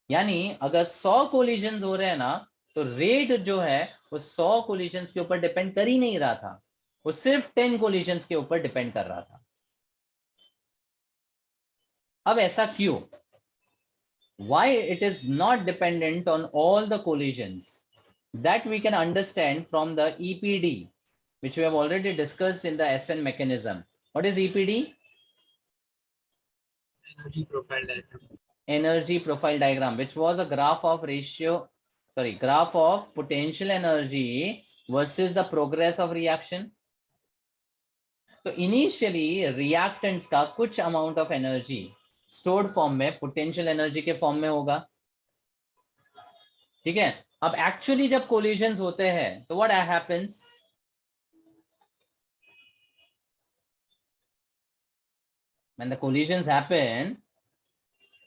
यानी अगर 100 कोलिजन्स हो रहे हैं ना, तो रेट जो है वो 100 कोलिजन्स के ऊपर डिपेंड कर ही नहीं रहा था, वो सिर्फ 10 कोलिजन्स के ऊपर डिपेंड कर रहा था। अब ऐसा क्यों? Why it is not dependent on all the collisions? That we can understand from the EPD, which we have already discussed in the SN mechanism. What is EPD? Energy profile diagram. Energy profile diagram, which was a graph of graph of potential energy versus the progress of reaction. तो initially reactants का कुछ amount of energy stored form में potential energy के form में होगा। ठीक है, अब एक्चुअली जब कोलिजन्स होते हैं तो what happens? When the collisions happen,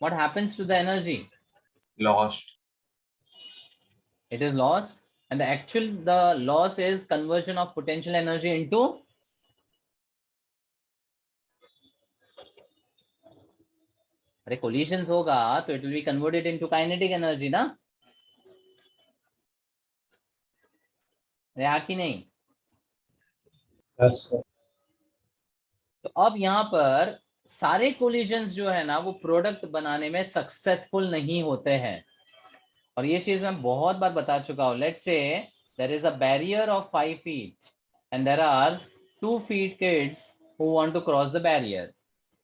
what happens to the energy? Lost. It is lost, and the loss is conversion of potential energy into अरे collisions होगा तो it will be converted into kinetic energy ना? अरे कि नहीं? Yes, sir. तो अब यहाँ पर सारे कोलिजन्स जो है ना वो प्रोडक्ट बनाने में सक्सेसफुल नहीं होते हैं, और ये चीज मैं बहुत बार बता चुका हूँ। Let's say there is a barrier of 5 feet and there are 2 feet kids who want to cross the barrier.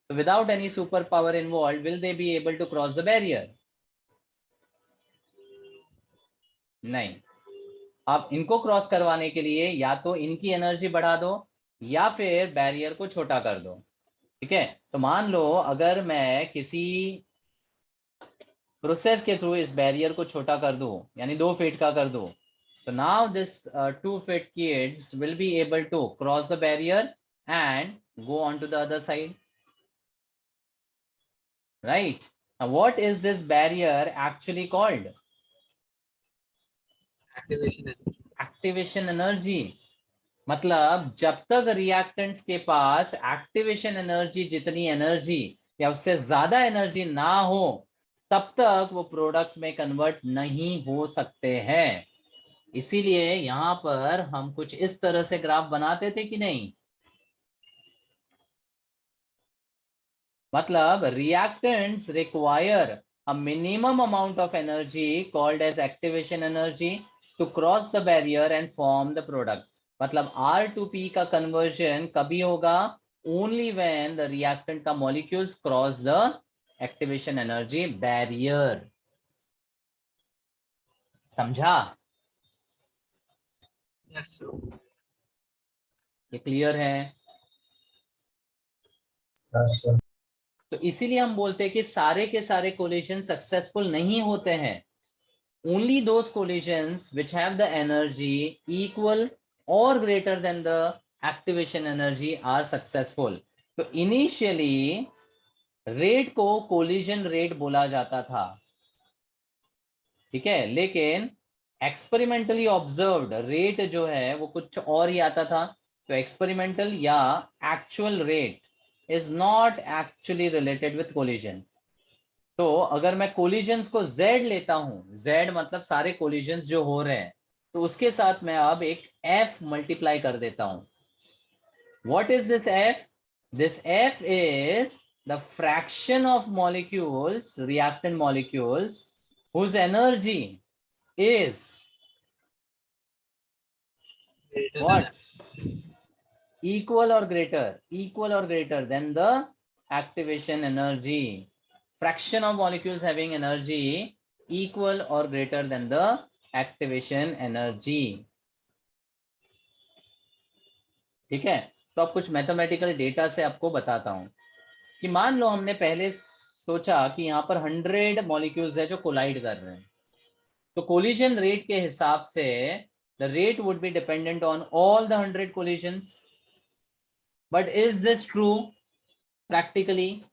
So without any superpower involved, will they be able to cross the barrier? नहीं. आप इनको cross करवाने के लिए या तो इनकी energy बढ़ा दो या फिर बैरियर को छोटा कर दो. ठीक है, तो मान लो अगर मैं किसी प्रोसेस के थ्रू इस बैरियर को छोटा कर दूं, यानी 2 फीट का कर दूं, तो now this 2 feet kids will be able to cross the barrier and go on to the other side, right? Now what is this barrier actually called? Activation energy. मतलब जब तक रिएक्टेंट्स के पास एक्टिवेशन एनर्जी जितनी energy या उससे ज्यादा energy ना हो, तब तक वो प्रोडक्ट्स में कन्वर्ट नहीं हो सकते हैं. इसीलिए यहां पर हम कुछ इस तरह से ग्राफ बनाते थे कि नहीं. मतलब reactants require a minimum amount of energy called as activation energy to cross the barrier and form the product. मतलब R to P का conversion कभी होगा? Only when the reactant का molecules cross the activation energy barrier. समझा? Yes, sir. ये clear है? Yes, sir. तो इसीलिए हम बोलते हैं कि सारे के सारे कोलिजन सक्सेसफुल नहीं होते हैं. Only those collisions which have the energy equal or greater than the activation energy are successful. तो initially रेट को कोलिजन रेट बोला जाता था, ठीक है, लेकिन एक्सपेरिमेंटली ऑब्जर्व्ड रेट जो है वो कुछ और ही आता था. तो एक्सपेरिमेंटल या actual rate is not actually related with collision. तो अगर मैं collisions को Z लेता हूं, Z मतलब सारे collisions जो हो रहे हैं, तो उसके साथ मैं अब एक F मल्टीप्लाई कर देता हूं. What is this F? This F is the fraction of molecules, reactant molecules, whose energy is Greater what? than Equal or greater than the activation energy. Fraction of molecules having energy equal or greater than the activation energy. ठीक है, तो अब कुछ mathematical data से आपको बताता हूं कि मान लो हमने पहले सोचा कि यहाँ पर 100 मॉलिक्यूल्स है जो कोलाइड कर रहे हैं, तो कोलिजन रेट के हिसाब से the rate would be dependent on all the 100 collisions. But is this true practically?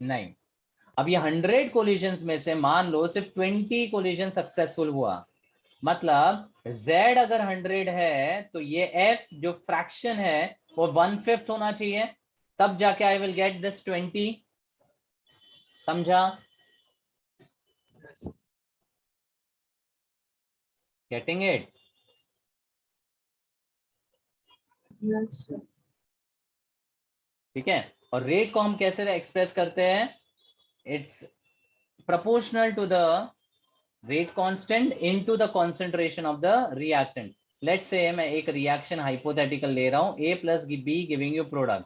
नहीं. अब ये 100 कोलिजन्स में से मान लो सिर्फ 20 कोलिजन सक्सेसफुल हुआ. मतलब Z अगर 100 है तो ये F जो फ्रैक्शन है वो 1/5 होना चाहिए, तब जाके आई विल गेट दिस 20. समझा? Yes. Getting it? Yes, sir. ठीक है, और रेट को हम कैसे एक्सप्रेस करते हैं? It's proportional to the rate constant into the concentration of the reactant. Let's say मैं एक रिएक्शन हाइपोथेटिकल ले रहा हूं, A plus B giving you product.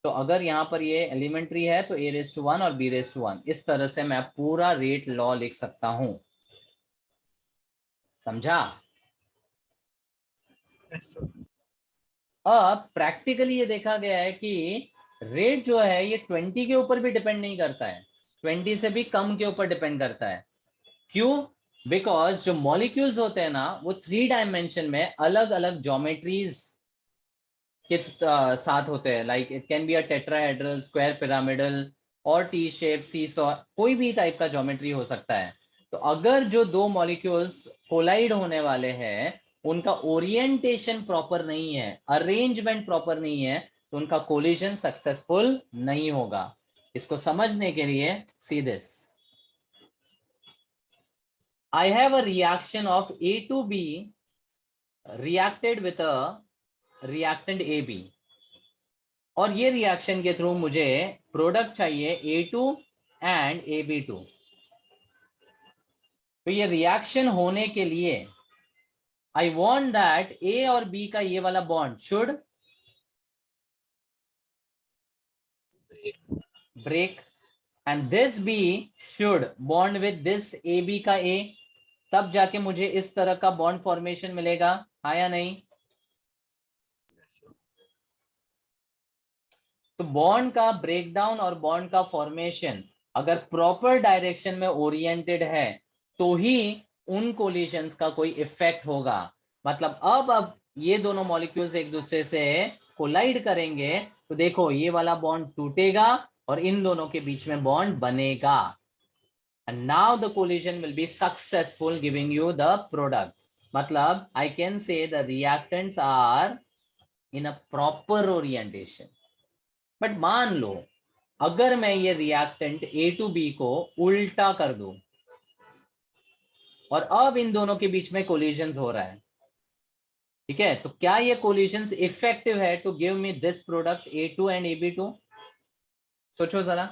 तो अगर यहाँ पर ये एलिमेंट्री है तो A⁻1 और B⁻1, इस तरह से मैं पूरा रेट लॉ लिख सकता हूं. समझा? Yes, sir. अब प्रैक्टिकली ये देखा गया है कि रेट जो है ये 20 के ऊपर भी डिपेंड नहीं करता है, 20 से भी कम के ऊपर डिपेंड करता है. क्यों? बिकॉज जो मॉलिक्यूल्स होते हैं ना वो 3 डायमेंशन में अलग अलग ज्योमेट्रीज के साथ होते हैं. Like it can be a tetrahedral, square pyramidal और टी शेप, सीसॉ, कोई भी टाइप का ज्योमेट्री हो सकता है. तो अगर जो दो मॉलिक्यूल्स कोलाइड होने वाले हैं उनका ओरिएंटेशन प्रॉपर नहीं है, अरेंजमेंट प्रॉपर नहीं है, तो उनका कोलिजन सक्सेसफुल नहीं होगा. इसको समझने के लिए see this. I have a reaction of A to B reacted with a reactant AB, और ये रिएक्शन के थ्रू मुझे प्रोडक्ट चाहिए A2 एंड AB2. तो ये रिएक्शन होने के लिए I want that A और B का ये वाला bond should break and this B should bond with this AB का A, तब जाके मुझे इस तरह का bond formation मिलेगा, हाँ या नहीं? तो बॉन्ड का ब्रेकडाउन और बॉन्ड का फॉर्मेशन अगर प्रॉपर डायरेक्शन में ओरिएंटेड है तो ही उन कोलिशंस का कोई इफेक्ट होगा। मतलब अब ये दोनों मॉलिक्यूल्स एक दूसरे से कोलाइड करेंगे तो देखो ये वाला बॉन्ड टूटेगा और इन दोनों के बीच में बॉन्ड बनेगा। And now the collision will be successful, giving you the product. मतलब I can say the reactants are in a proper orientation. But मान लो अगर मैं ये रिएक्टेंट A to B को उल्टा कर दूं और अब इन दोनों के बीच में कोलिजन्स हो रहा है, ठीक है, तो क्या ये कोलिजन्स इफेक्टिव है to give me this product A2 and AB2? सोचो जरा।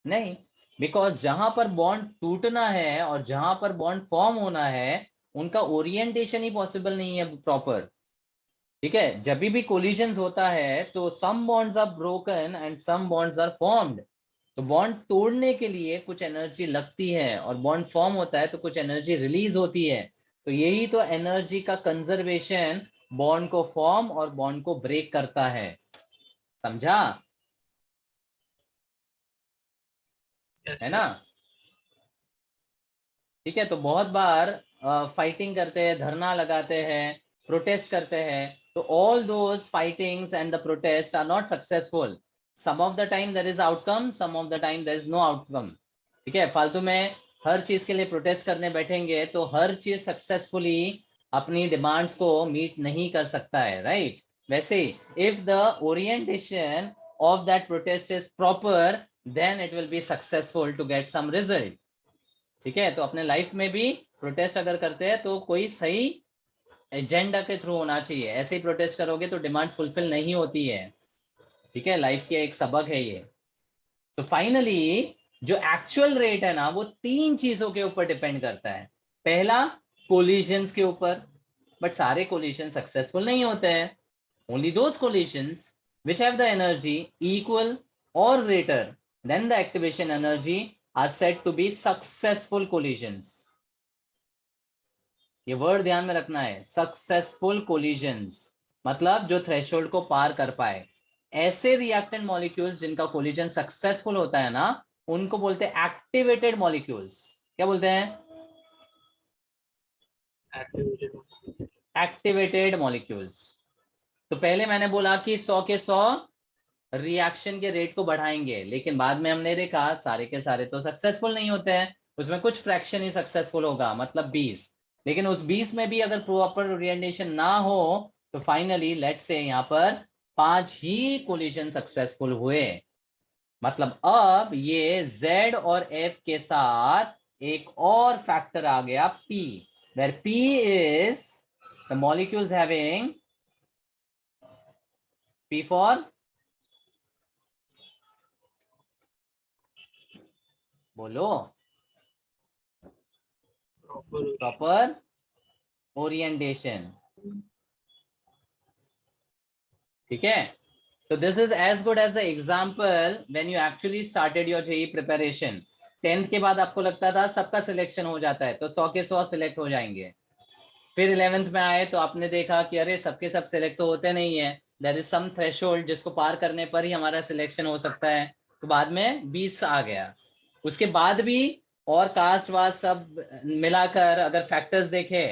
नहीं, बिकॉज जहां पर बॉन्ड टूटना है और जहां पर बॉन्ड फॉर्म होना है उनका ओरिएंटेशन ही पॉसिबल नहीं है प्रॉपर, ठीक है। जब भी कोलिजन्स होता है तो some bonds are broken and some bonds are formed. तो बॉन्ड तोड़ने के लिए कुछ एनर्जी लगती है और बॉन्ड फॉर्म होता है तो कुछ एनर्जी रिलीज होती है। तो यही तो एनर्जी का कंजर्वेशन बॉन्ड को फॉर्म और बॉन्ड को ब्रेक करता है, समझा? है ना? ठीक है। तो बहुत बार फाइटिंग करते हैं, धरना लगाते हैं, प्रोटेस्ट करते हैं, तो all those fightings and the protest are not successful. Some of the time there is outcome, some of the time there is no outcome, ठीक है। फालतू में हर चीज के लिए प्रोटेस्ट करने बैठेंगे तो हर चीज सक्सेसफुली अपनी डिमांड्स को मीट नहीं कर सकता है, राइट? वैसे if the orientation of that protest is proper then it will be successful to get some result, ठीक है। तो अपने लाइफ में भी प्रोटेस्ट अगर करते हैं तो कोई सही एजेंडा के थ्रू होना चाहिए। ऐसे ही प्रोटेस्ट करोगे तो डिमांड फुलफिल नहीं होती है, ठीक है। लाइफ की एक सबक है ये। तो फाइनली जो एक्चुअल रेट है ना वो 3 चीजों के ऊपर डिपेंड करता है। पहला कोलिजन्स के ऊपर, बट सारे कोलिजन सक्सेसफुल नहीं होते हैं। Only those collisions which have the energy equal or greater than the activation energy are said to be successful collisions. ये वर्ड ध्यान में रखना है, सक्सेसफुल कोलिजन्स, मतलब जो थ्रेशोल्ड को पार कर पाए। ऐसे रिएक्टेंट मॉलिक्यूल्स जिनका कोलिजन सक्सेसफुल होता है ना उनको बोलते हैं एक्टिवेटेड मॉलिक्यूल्स। क्या बोलते हैं? Activated molecules. तो पहले मैंने बोला कि 100 के 100 रिएक्शन के रेट को बढ़ाएंगे, लेकिन बाद में हमने देखा सारे के सारे तो सक्सेसफुल नहीं होते हैं, उसमें कुछ फ्रैक्शन ही सक्सेसफुल होगा, मतलब 20। लेकिन उस 20 में भी अगर प्रॉपर ओरिएंटेशन ना हो तो फाइनली लेट्स से यहाँ पर 5 ही कोलिजन सक्सेसफुल हुए। मतलब अब ये Z और F के साथ एक और फैक्टर आ गया P, where P is the molecules having P for बोलो प्रॉपर ओरिएंटेशन, ठीक है। तो this is as good as the example when you actually started your JEE preparation. 10th के बाद आपको लगता था सबका सिलेक्शन हो जाता है तो 100 के 100 सिलेक्ट हो जाएंगे। फिर 11th में आए तो आपने देखा कि अरे सबके सब सिलेक्ट तो होते नहीं है, देयर इज सम थ्रेशोल्ड जिसको पार करने पर ही हमारा सिलेक्शन हो सकता है। तो बाद में 20 आ गया। उसके बाद भी और कास्ट वास्ट सब मिलाकर अगर फैक्टर्स देखे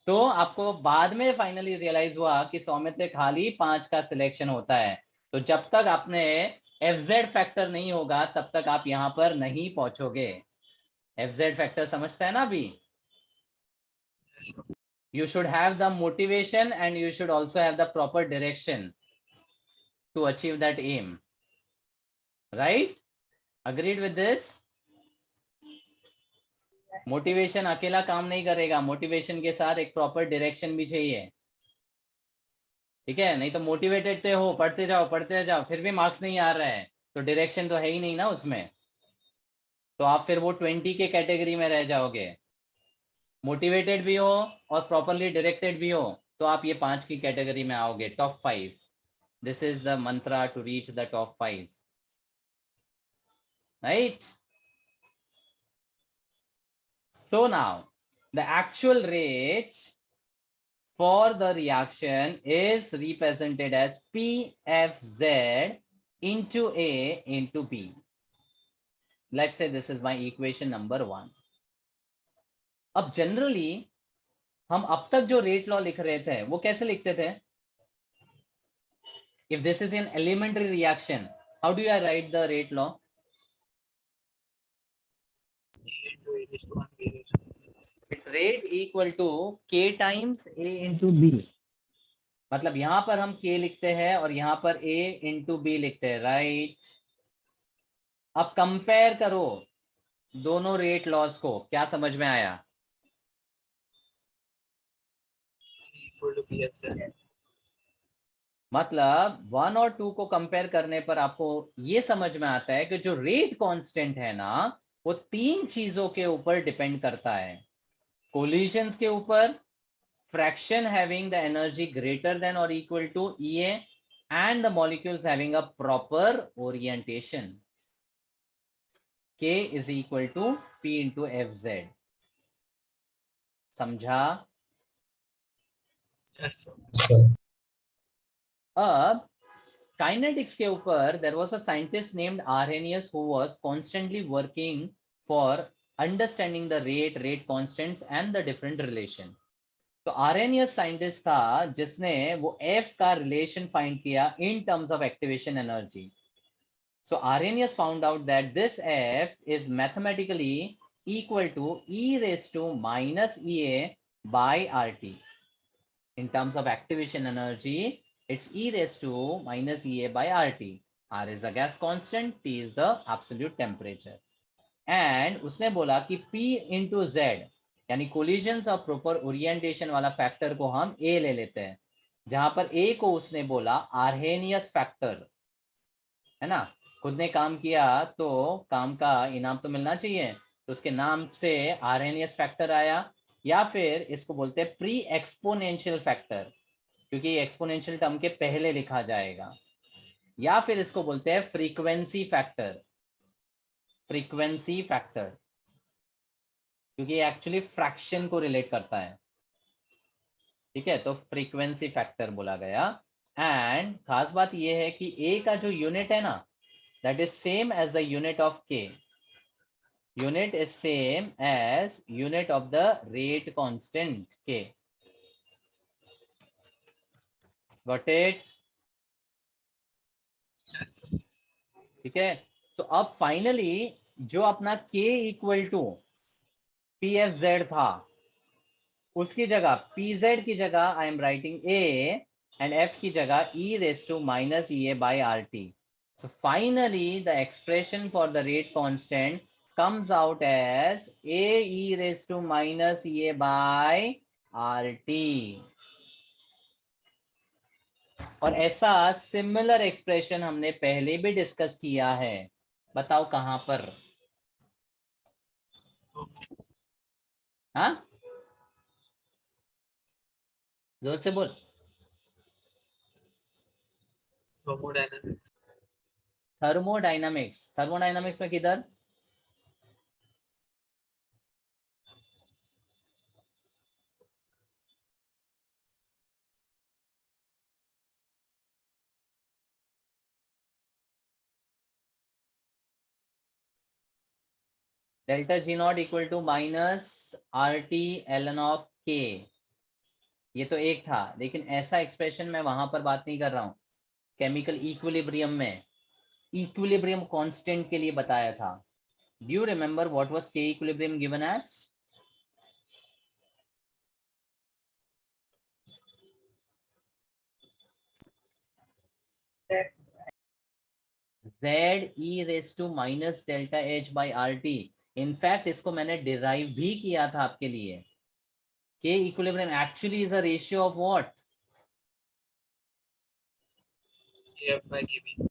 तो आपको बाद में फाइनली रियलाइज हुआ कि 100 में से खाली 5 का सिलेक्शन होता है। तो जब तक आपने FZ फैक्टर नहीं होगा तब तक आप यहाँ पर नहीं पहुंचोगे। FZ फैक्टर समझता है ना अभी? You should have the motivation and you should also have the proper direction to achieve that aim, right? Agreed with this? Motivation अकेला काम नहीं करेगा, मोटिवेशन के साथ एक प्रॉपर डायरेक्शन भी चाहिए, ठीक है। नहीं तो मोटिवेटेड तो हो, पढ़ते जाओ फिर भी मार्क्स नहीं आ रहा है तो डायरेक्शन तो है ही नहीं ना उसमें। तो आप फिर वो 20 के कैटेगरी में रह जाओगे। मोटिवेटेड भी हो और प्रॉपरली डायरेक्टेड भी हो तो आप ये 5 की कैटेगरी में आओगे, top 5। This is the mantra to reach the top 5, right? So now the actual rate for the reaction is represented as PFZ into A into B. Let's say this is my equation number 1. अब generally हम अब तक जो rate law लिख रहे थे वो कैसे लिखते थे? If this is an elementary reaction, how do I write the rate law? A into A raised to 1 B raised to 1. It's rate equal to K times A into B. मतलब यहां पर हम K लिखते हैं और यहां पर A into B लिखते हैं, राइट? अब कंपेयर करो दोनों रेट लॉस को, क्या समझ में आया? Equal to PFZ. मतलब 1 और 2 को कंपेयर करने पर आपको ये समझ में आता है कि जो रेट कांस्टेंट है ना वो 3 चीजों के ऊपर डिपेंड करता है। कोलिजन्स के ऊपर, fraction having the energy greater than or equal to EA, and the molecules having a proper orientation. K is equal to P into FZ. समझा? Yes, sir. Sir. अब kinetics के ऊपर there was a scientist named Arrhenius who was constantly working for understanding the rate constants and the different relation. तो Arrhenius scientist था जिसने वो F का relation find किया in terms of activation energy. So Arrhenius found out that this F is mathematically equal to E raised to minus EA by RT. In terms of activation energy, it's E raised to minus EA by RT. R is the gas constant, T is the absolute temperature. And उसने बोला कि P into Z यानी collisions और proper orientation वाला factor को हम A ले लेते हैं, जहां पर A को उसने बोला आर्हेनियस फैक्टर, है ना? खुद ने काम किया तो काम का इनाम तो मिलना चाहिए, तो उसके नाम से आर्हेनियस फैक्टर आया। या फिर इसको बोलते हैं प्री एक्सपोनेंशियल फैक्टर, क्योंकि एक्सपोनेंशियल टर्म के पहले लिखा जाएगा। या फिर इसको बोलते हैं फ्रीक्वेंसी फैक्टर, फ्रीक्वेंसी फैक्टर, क्योंकि एक्चुअली फ्रैक्शन को रिलेट करता है, ठीक है? तो फ्रीक्वेंसी फैक्टर बोला गया। एंड खास बात यह है कि ए का जो यूनिट है ना that is same as the unit of K, unit is same as unit of the rate constant K. Got it? Yes, sir. ठीक है, तो अब फाइनली जो अपना k इक्वल टू PFZ था उसकी जगह PZ की जगह I am writing A and F की जगह E raised to minus EA by RT. So finally the expression for the rate constant comes out as AE raised to minus EA by RT. और ऐसा similar expression हमने पहले भी discuss किया है, बताओ कहां पर? हाँ, जोर से बोल। Thermodynamics. थर्मोडायनामिक्स, थर्मोडायनामिक्स में किधर? Delta G nought equal to minus RT ln of K, ये तो एक था, लेकिन ऐसा एक्सप्रेशन मैं वहां पर बात नहीं कर रहा हूं। केमिकल इक्विलिब्रियम में इक्विलिब्रियम कांस्टेंट के लिए बताया था। Do you remember what was K equilibrium given as? Z E raised to minus delta H by RT। In fact इसको मैंने डिराइव भी किया था आपके लिए। K equilibrium actually is a ratio of what? AF by KB.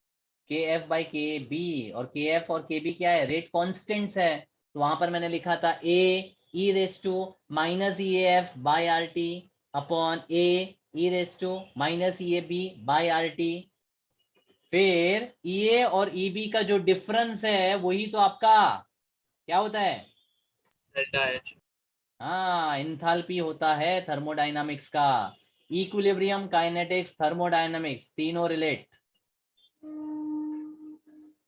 KF/KB, और KF और KB क्या है, रेट कॉन्स्टेंट्स है। तो वहां पर मैंने लिखा था A e raised to minus EAF by RT upon A e raised to minus EAB by RT। फिर EA और EB का जो डिफरेंस है वही तो आपका क्या होता है, डेल्टा एच। हाँ, इंथाल्पी होता है थर्मोडायनामिक्स का। इक्विलिब्रियम, काइनेटिक्स, थर्मोडायनामिक्स तीनों relate.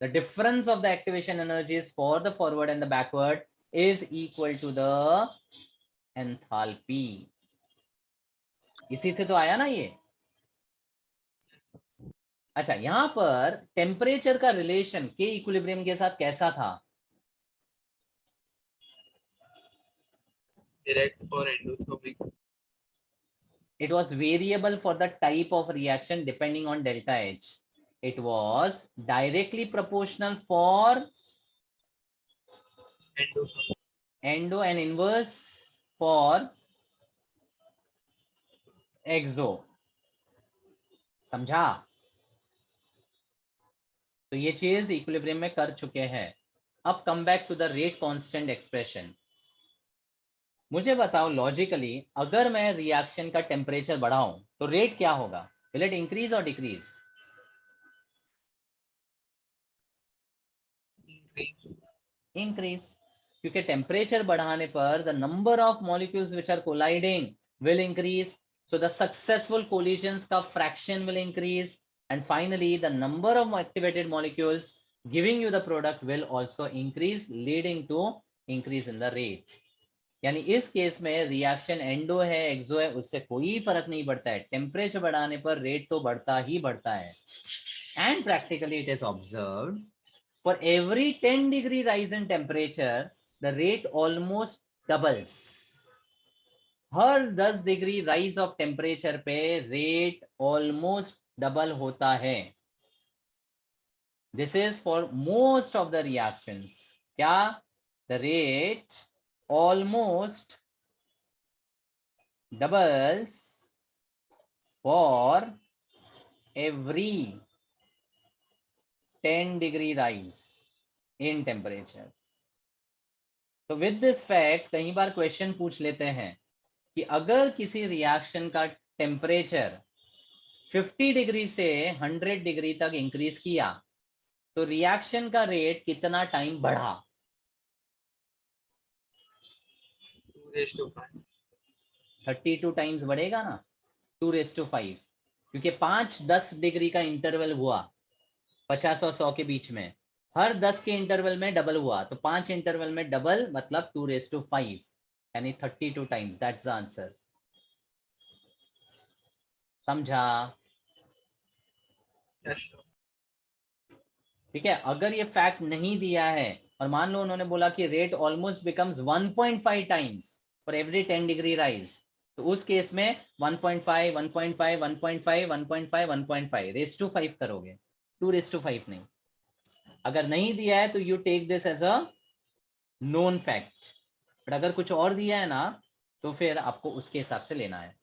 The difference of the activation energies for the forward and the backward is equal to the enthalpy। इसी से तो आया ना ये। अच्छा, यहां पर टेम्परेचर का रिलेशन के इक्विलिब्रियम के साथ कैसा था? Direct for endothermic. It was variable for the type of reaction depending on delta H. It was directly proportional for endothermic. endo and inverse for exo। समझा? तो ये चीज इक्विलिब्रियम में कर चुके हैं। अब come back to the rate constant expression. मुझे बताओ लॉजिकली, अगर मैं रिएक्शन का टेम्परेचर बढ़ाऊं तो रेट क्या होगा? विल इट इंक्रीज और डिक्रीज? इंक्रीज, क्योंकि टेम्परेचर बढ़ाने पर the number of molecules which are colliding will increase, so the successful collisions का fraction will increase, and finally the number of activated molecules giving you the product will also increase, leading to increase in the rate। यानी इस case में reaction endo है एक्सो है उससे कोई फर्क नहीं पड़ता है, टेम्परेचर बढ़ाने पर रेट तो बढ़ता ही बढ़ता है। And practically it is observed for every 10 degree rise in temperature the rate almost doubles। हर 10 डिग्री राइज ऑफ टेम्परेचर पे रेट ऑलमोस्ट डबल होता है। This is for most of the reactions. क्या? The rate almost doubles for every 10 degree rise in temperature। तो with this fact कई बार question पूछ लेते हैं कि अगर किसी रिएक्शन का टेम्परेचर 50 डिग्री से 100 डिग्री तक इंक्रीज किया तो रिएक्शन का रेट कितना टाइम बढ़ा? 2/5। 32 टाइम्स बढ़ेगा ना, 2/5, क्योंकि 5-10 डिग्री का इंटरवल हुआ 50 और 100 के बीच में, हर 10 के इंटरवल में डबल हुआ, तो 5 इंटरवल में डबल मतलब 2/5, यानी 32 टाइम्स। That's the answer. समझा? ठीक है। अगर ये फैक्ट नहीं दिया है और मान लो उन्होंने बोला कि rate almost becomes 1.5 times for every 10 degree rise, तो उस केस में 1.5 1.5 1.5 1.5 1.5 रेज़ टू 5 करोगे, 2/5 नहीं। अगर नहीं दिया है तो you take this as a known fact, but अगर कुछ और दिया है ना तो फिर आपको उसके हिसाब से लेना है।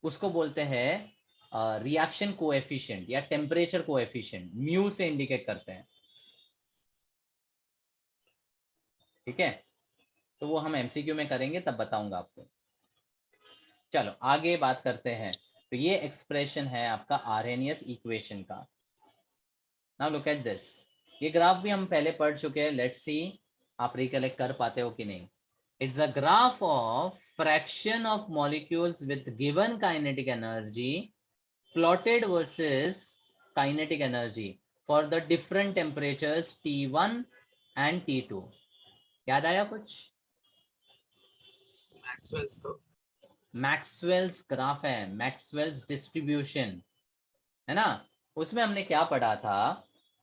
उसको बोलते हैं रिएक्शन कोएफिशिएंट या टेम्परेचर कोएफिशिएंट, म्यू से इंडिकेट करते हैं। ठीक है, तो वो हम एमसीक्यू में करेंगे तब बताऊंगा आपको। चलो आगे बात करते हैं। तो ये एक्सप्रेशन है आपका आर्हेनियस इक्वेशन का। Now look at this. ये ग्राफ भी हम पहले पढ़ चुके हैं, लेट्स सी आप रिकलेक्ट कर पाते हो कि नहीं। It's a graph of fraction of molecules with given kinetic energy plotted versus kinetic energy for the different temperatures T1 and T2। याद आया कुछ? मैक्सवेल्स ग्राफ है, मैक्सवेल्स डिस्ट्रीब्यूशन है ना। उसमें हमने क्या पढ़ा था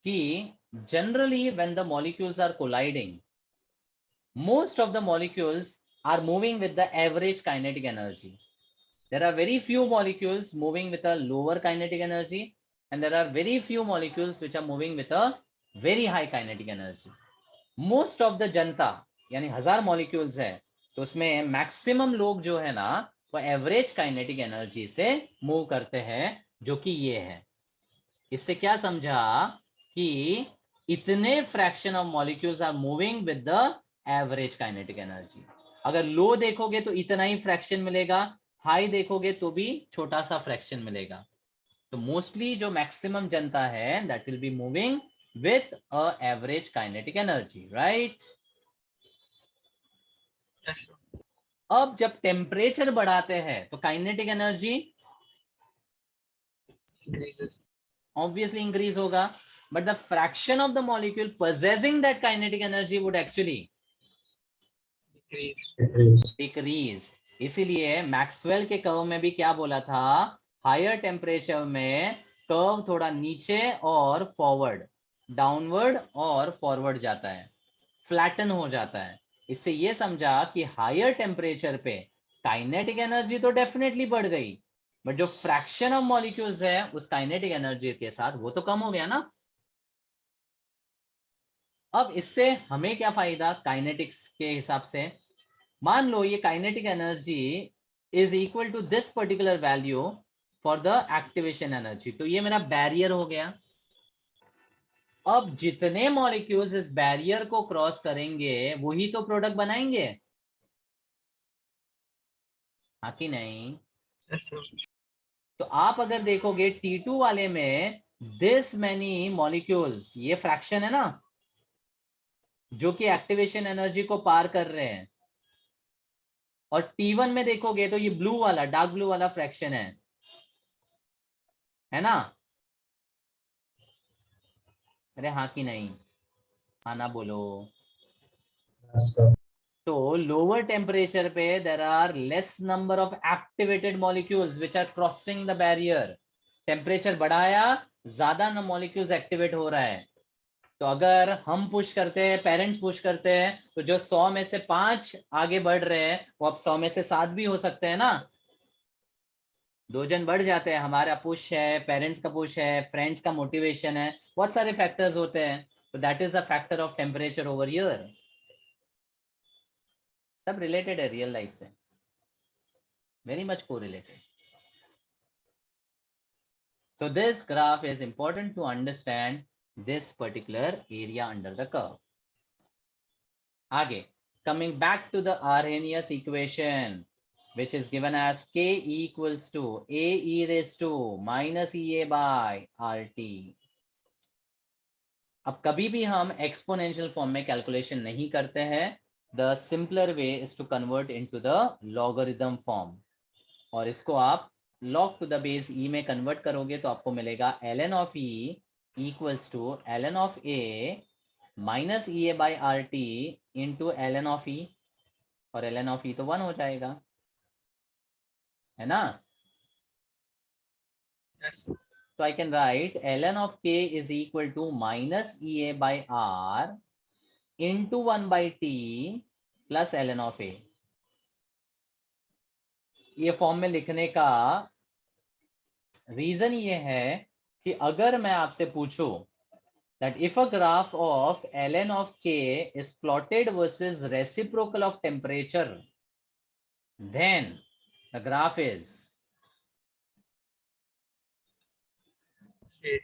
कि generally when the molecules are colliding, most of the molecules are moving with the average kinetic energy. There are very few molecules moving with a lower kinetic energy and there are very few molecules which are moving with a very high kinetic energy. Most of the जनता यानी 1000 molecules है तो उसमें maximum लोग जो है ना वो average kinetic energy से मूव करते हैं, जो कि ये है। इससे क्या समझा कि इतने fraction of molecules are moving with the average kinetic energy. अगर लो देखोगे तो इतना ही फ्रैक्शन मिलेगा, हाई देखोगे तो भी छोटा सा फ्रैक्शन मिलेगा। तो मोस्टली जो मैक्सिमम जनता है that will be moving with a average kinetic energy, right. Yes, sir. अब जब टेम्परेचर बढ़ाते हैं तो kinetic energy Increases. obviously increase होगा, but the fraction of the molecule possessing that kinetic energy would actually Decrease. Decrease. decrease। इसीलिए Maxwell के curve में भी क्या बोला था, हायर टेम्परेचर में कर्व थोड़ा नीचे और फॉरवर्ड, डाउनवर्ड और फॉरवर्ड जाता है, फ्लैटन हो जाता है। इससे ये समझा कि हायर टेम्परेचर पे काइनेटिक एनर्जी तो डेफिनेटली बढ़ गई, बट जो फ्रैक्शन ऑफ मॉलिक्यूल्स है उस काइनेटिक एनर्जी के साथ वो तो कम हो गया ना। अब इससे हमें क्या फायदा काइनेटिक्स के हिसाब से, मान लो ये kinetic energy is equal to this particular value for the activation energy, तो ये मेरा बैरियर हो गया। अब जितने मॉलिक्यूल्स इस बैरियर को क्रॉस करेंगे वही तो प्रोडक्ट बनाएंगे, हाँ कि नहीं। Yes, sir. तो आप अगर देखोगे T2 वाले में दिस मैनी मॉलिक्यूल्स, ये फ्रैक्शन है ना जो कि एक्टिवेशन एनर्जी को पार कर रहे हैं, और T1 में देखोगे तो ये ब्लू वाला, डार्क ब्लू वाला फ्रैक्शन है ना। अरे हाँ कि नहीं, हाँ ना बोलो। Yes, sir. तो लोअर टेम्परेचर पे there are less number of activated molecules which are crossing the barrier. Temperature बढ़ाया, ज्यादा न मॉलिक्यूल्स एक्टिवेट हो रहा है। तो अगर हम पुश करते हैं, पेरेंट्स पुश करते हैं, तो जो 100 में से 5 आगे बढ़ रहे हैं वो अब 100 में से 7 भी हो सकते हैं ना। 2 जन बढ़ जाते हैं, हमारा पुश है, पेरेंट्स का पुश है, फ्रेंड्स का मोटिवेशन है, बहुत सारे फैक्टर्स होते हैं। तो that is a factor of temperature over here. सब रिलेटेड है रियल लाइफ से, very much correlated. So this graph is important to understand this particular area under the curve. आगे, coming back to the Arrhenius equation, which is given as K equals to AE raised to minus EA by RT. अब कभी भी हम exponential form में calculation नहीं करते हैं, the simpler way is to convert into the logarithm form, और इसको आप log to the base e में कन्वर्ट करोगे तो आपको मिलेगा ln of e equals to ln of a minus E A by R T into ln of e, और ln of e तो 1 हो जाएगा, है ना। Yes. So I can write ln of k is equal to minus EA by R into 1 by T plus ln of A। ये form में लिखने का रीजन ये है कि अगर मैं आपसे पूछूं that if a graph of ln of k is plotted versus reciprocal of temperature, then the graph is Straight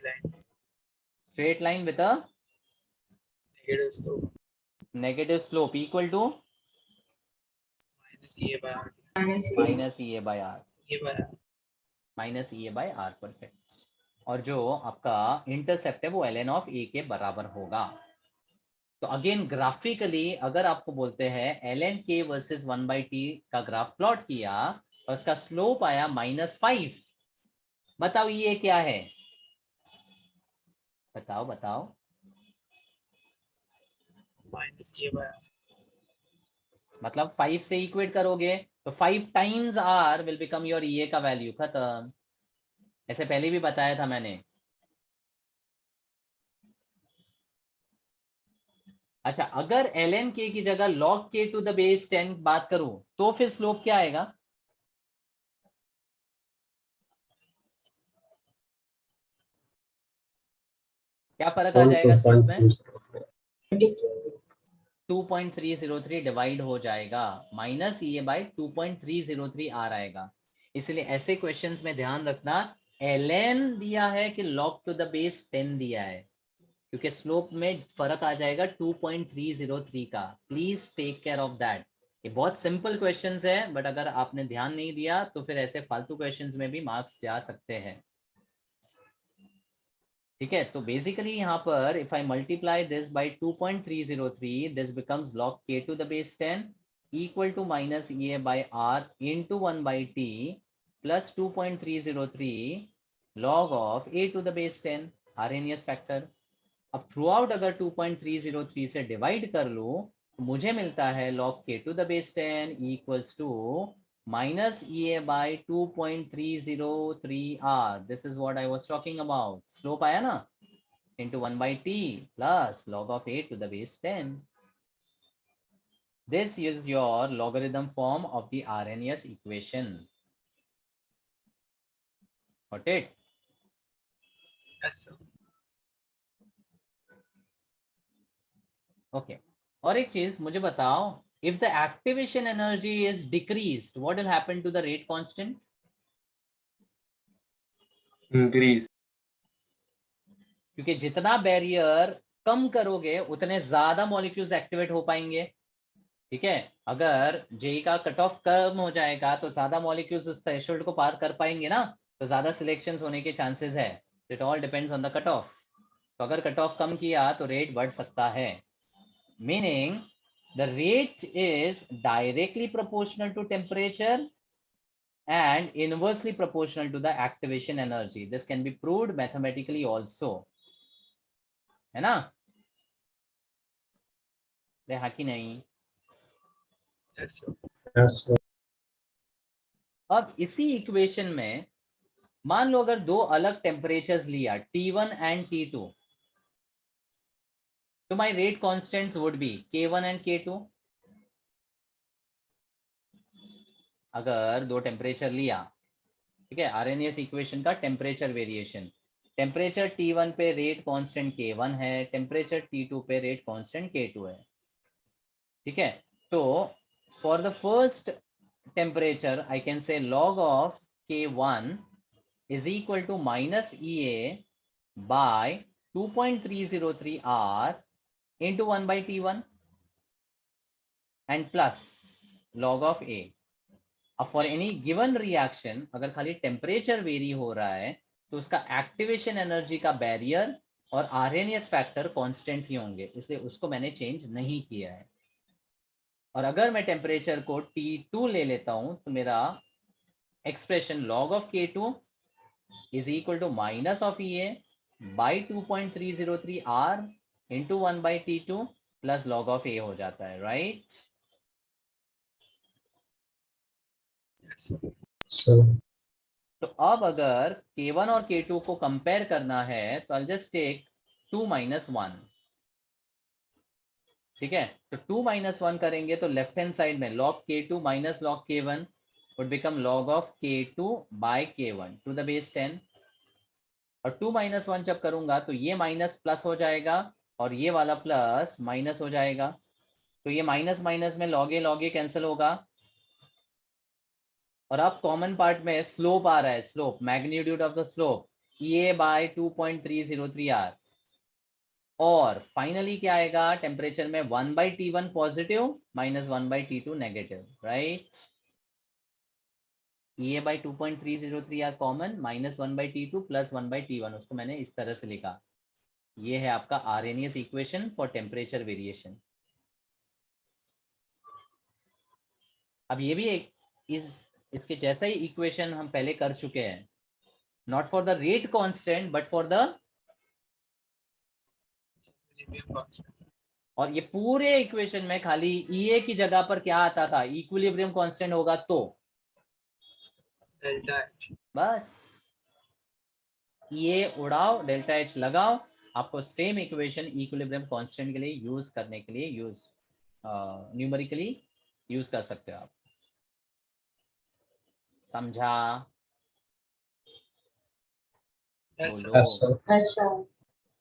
straight line line. with a Negative slope. negative slope equal to Minus EA by R. minus EA by R, EA by R. Minus E A by R, perfect. और जो आपका intercept है वो ln of ए के बराबर होगा। तो again graphically अगर आपको बोलते हैं ln k versus 1 by T का ग्राफ प्लॉट किया और उसका स्लोप आया -5, बताओ ये क्या है, बताओ बताओ। Minus EA by R. मतलब 5 से इक्वेट करोगे तो 5 times R will become your E A का वैल्यू, खत्म। ऐसे पहले भी बताया था मैंने। अच्छा, अगर ln k की जगह log k to the base 10 बात करूं तो फिर स्लोप क्या आएगा, क्या फर्क आ जाएगा स्लोप में, 2.303 डिवाइड हो जाएगा, minus E A by 2.303 R आएगा। इसलिए ऐसे क्वेश्चंस में ध्यान रखना ln दिया है कि log टू द बेस 10 दिया है, क्योंकि स्लोप में फर्क आ जाएगा 2.303 का। Please take care of that. ये बहुत सिंपल क्वेश्चंस है, बट अगर आपने ध्यान नहीं दिया तो फिर ऐसे फालतू क्वेश्चंस में भी मार्क्स जा सकते हैं। ठीक है, तो बेसिकली यहाँ पर if I multiply this by 2.303, this becomes log k to the base 10 equal to minus EA by R into 1 by T plus 2.303 log of A to the base 10 Arrhenius factor। अब through out अगर 2.303 से divide कर लूं तो मुझे मिलता है log k to the base 10 equals to minus EA by 2.303 R। This is what I was talking about। Slope आया ना, into 1 by T plus log of A to the base 10। This is your logarithm form of the Arrhenius equation। Got it? Yes, sir. Okay, और एक चीज मुझे बताओ, if the activation energy is decreased, what will happen to the rate constant? Increase. क्योंकि जितना barrier कम करोगे उतने ज्यादा मॉलिक्यूल्स एक्टिवेट हो पाएंगे। ठीक है, अगर जेई का कट ऑफ कम हो जाएगा तो ज्यादा मॉलिक्यूल्स उस थ्रेशोल्ड को पार कर पाएंगे ना, तो ज्यादा सिलेक्शंस होने के चांसेस है। It all depends on the cut off. तो अगर कट ऑफ कम किया तो रेट बढ़ सकता है। Meaning the rate is directly proportional to temperature and inversely proportional to the activation energy। This can be proved mathematically also, है ना? हाँ कि नहीं? Yes, sir. Yes, sir. अब इसी इक्वेशन में मान लो अगर दो अलग टेम्परेचर्स लिया T1 एंड T2, तो my rate constants would be K1 and K2। अगर दो टेम्परेचर लिया, ठीक है, आरएनएस इक्वेशन का टेम्परेचर वेरिएशन, टेम्परेचर T1 पे रेट कांस्टेंट K1 है, टेम्परेचर T2 पे रेट कांस्टेंट K2 है। ठीक है, तो for the first temperature I can say log of K1 is equal to minus EA by 2.303 R into 1 by T1 and plus log of A। अब for any given reaction अगर खाली temperature vary हो रहा है तो उसका activation energy का barrier और आरएनएस फैक्टर कांस्टेंट्स ही होंगे, इसलिए उसको मैंने चेंज नहीं किया है। और अगर मैं टेम्परेचर को T2 ले लेता हूं तो मेरा expression log of K2 is equal to minus of EA by 2.303 R into 1 by T2 plus log of A हो जाता है, राइट? Yes, sir. Sir. तो अब अगर K1 और K2 को कंपेयर करना है तो I'll just take 2 minus 1। ठीक है, तो 2 minus 1 करेंगे तो लेफ्ट हैंड साइड में log K2 minus log K1 would become log of K2 by K1 to the base 10। और 2 minus 1 जब करूंगा तो ये माइनस प्लस हो जाएगा और ये वाला प्लस माइनस हो जाएगा, तो ये माइनस माइनस में log A कैंसिल होगा। और अब कॉमन पार्ट में स्लोप आ रहा है, slope magnitude of the slope EA by 2.303 R। और फाइनली क्या आएगा, टेम्परेचर में 1 by T1 positive minus 1 by T2 negative, right? EA by 2.303 R common minus 1 by T2 plus 1 by T1, उसको मैंने इस तरह से लिखा। ये है आपका RNS equation for temperature variation. अब ये भी एक इसके जैसा ही इक्वेशन हम पहले कर चुके हैं, not for the rate constant but for the, Equilibrium constant. और ये पूरे इक्वेशन में खाली EA की जगह पर क्या आता था, इक्विलिब्रियम कांस्टेंट होगा तो Delta H. बस EA उड़ाओ, डेल्टा H लगाओ, आपको सेम इक्वेशन इक्विलिब्रियम कांस्टेंट के लिए यूज करने के लिए न्यूमेरिकली यूज कर सकते हो आप। समझा? Yes, sir. बोलो। Yes, sir. Yes, sir.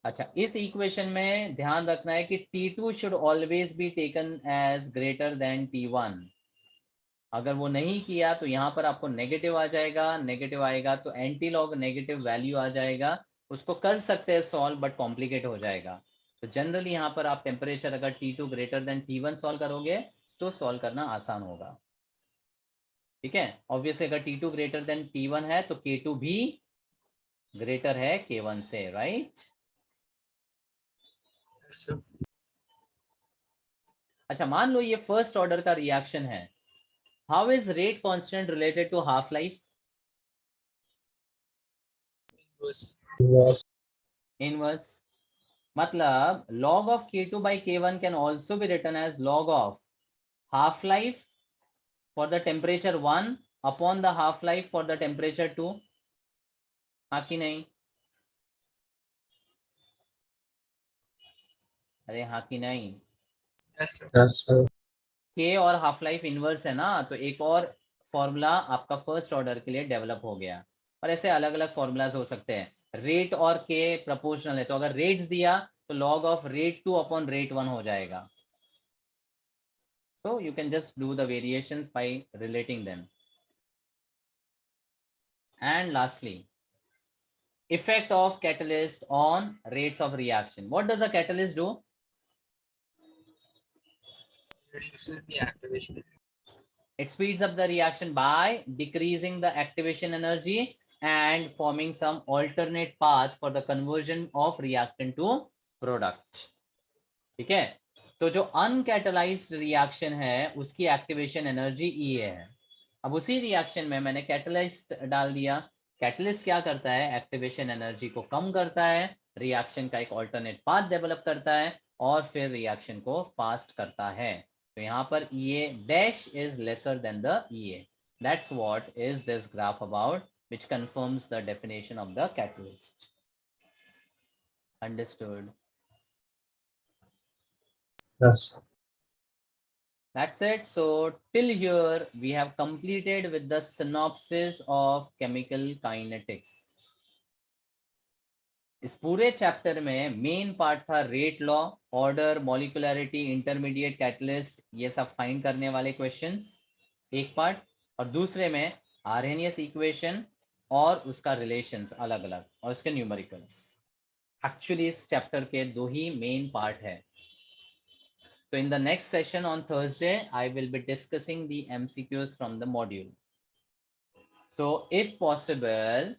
अच्छा, इस इक्वेशन में ध्यान रखना है कि T2 should always be taken as greater than T1। अगर वो नहीं किया तो यहाँ पर आपको नेगेटिव आ जाएगा, नेगेटिव आएगा तो एंटी लॉग नेगेटिव वैल्यू आ जाएगा, उसको कर सकते हैं सॉल्व, बट कॉम्प्लिकेट हो जाएगा। तो जनरली यहाँ पर आप टेम्परेचर अगर T2 greater than T1 solve करोगे तो सॉल्व करना आसान होगा। ठीक है, ऑब्वियसली अगर T2 ग्रेटर देन T1 है तो K2 भी ग्रेटर है K1 से, राइट? Yes, sir. अच्छा, मान लो ये फर्स्ट ऑर्डर का रिएक्शन है, how is rate constant related to half life? Inverse. Inverse. Inverse, मतलब log of K2 by K1 can also be written as log of half life for the temperature 1 upon the half life for the temperature 2, हाँ कि नहीं? अरे हाँ कि नहीं? Yes, sir. Yes, sir. K और half life inverse है ना, तो एक और फॉर्मूला आपका फर्स्ट ऑर्डर के लिए डेवलप हो गया। और ऐसे अलग अलग फॉर्मूलाज हो सकते हैं। रेट और K प्रोपोर्शनल है, तो अगर रेट्स दिया तो log of rate 2 upon rate 1 हो जाएगा। So you can just do the variations by relating them. And lastly, effect of catalyst on rates of reaction. What does a catalyst do? Reduces the activation. It speeds up the reaction by decreasing the activation energy and forming some alternate path for the conversion of reactant to product. ठीक है, तो जो uncatalyzed reaction है उसकी activation energy E है। अब उसी reaction में मैंने कैटलिस्ट डाल दिया। कैटलिस्ट क्या करता है? एक्टिवेशन एनर्जी को कम करता है, रिएक्शन का एक ऑल्टरनेट पाथ डेवलप करता है और फिर रिएक्शन को फास्ट करता है। तो यहाँ पर EA dash is lesser than the EA। That's what is this graph about, which confirms the definition of the catalyst. Understood? Yes, sir. That's it. So till here we have completed with the synopsis of chemical kinetics. इस पूरे chapter में main part था rate law, order, molecularity, intermediate, catalyst, ये सब find करने वाले questions एक part, और दूसरे में आर्हेनियस इक्वेशन और उसका रिलेशंस अलग अलग और उसके न्यूमेरिकल्स। एक्चुअली इस चैप्टर के दो ही मेन पार्ट है। So in the next session on Thursday, I will be discussing the MCQs from the module. So if possible,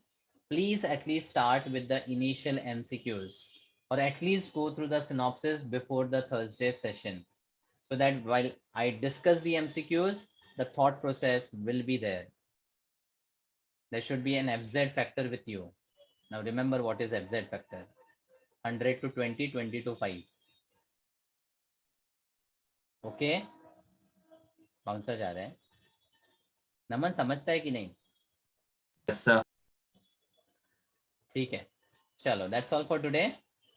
please at least start with the initial MCQs or at least go through the synopsis before the Thursday session, so that while I discuss the MCQs, the thought process will be there. There should be an FZ factor with you. Now remember what is FZ factor. 100 to 20, 20 to 5. Okay, bouncer जा रहे हैं। नमन समझता है कि नहीं? Yes, sir. ठीक है, चलो, दैट्स ऑल फॉर टुडे।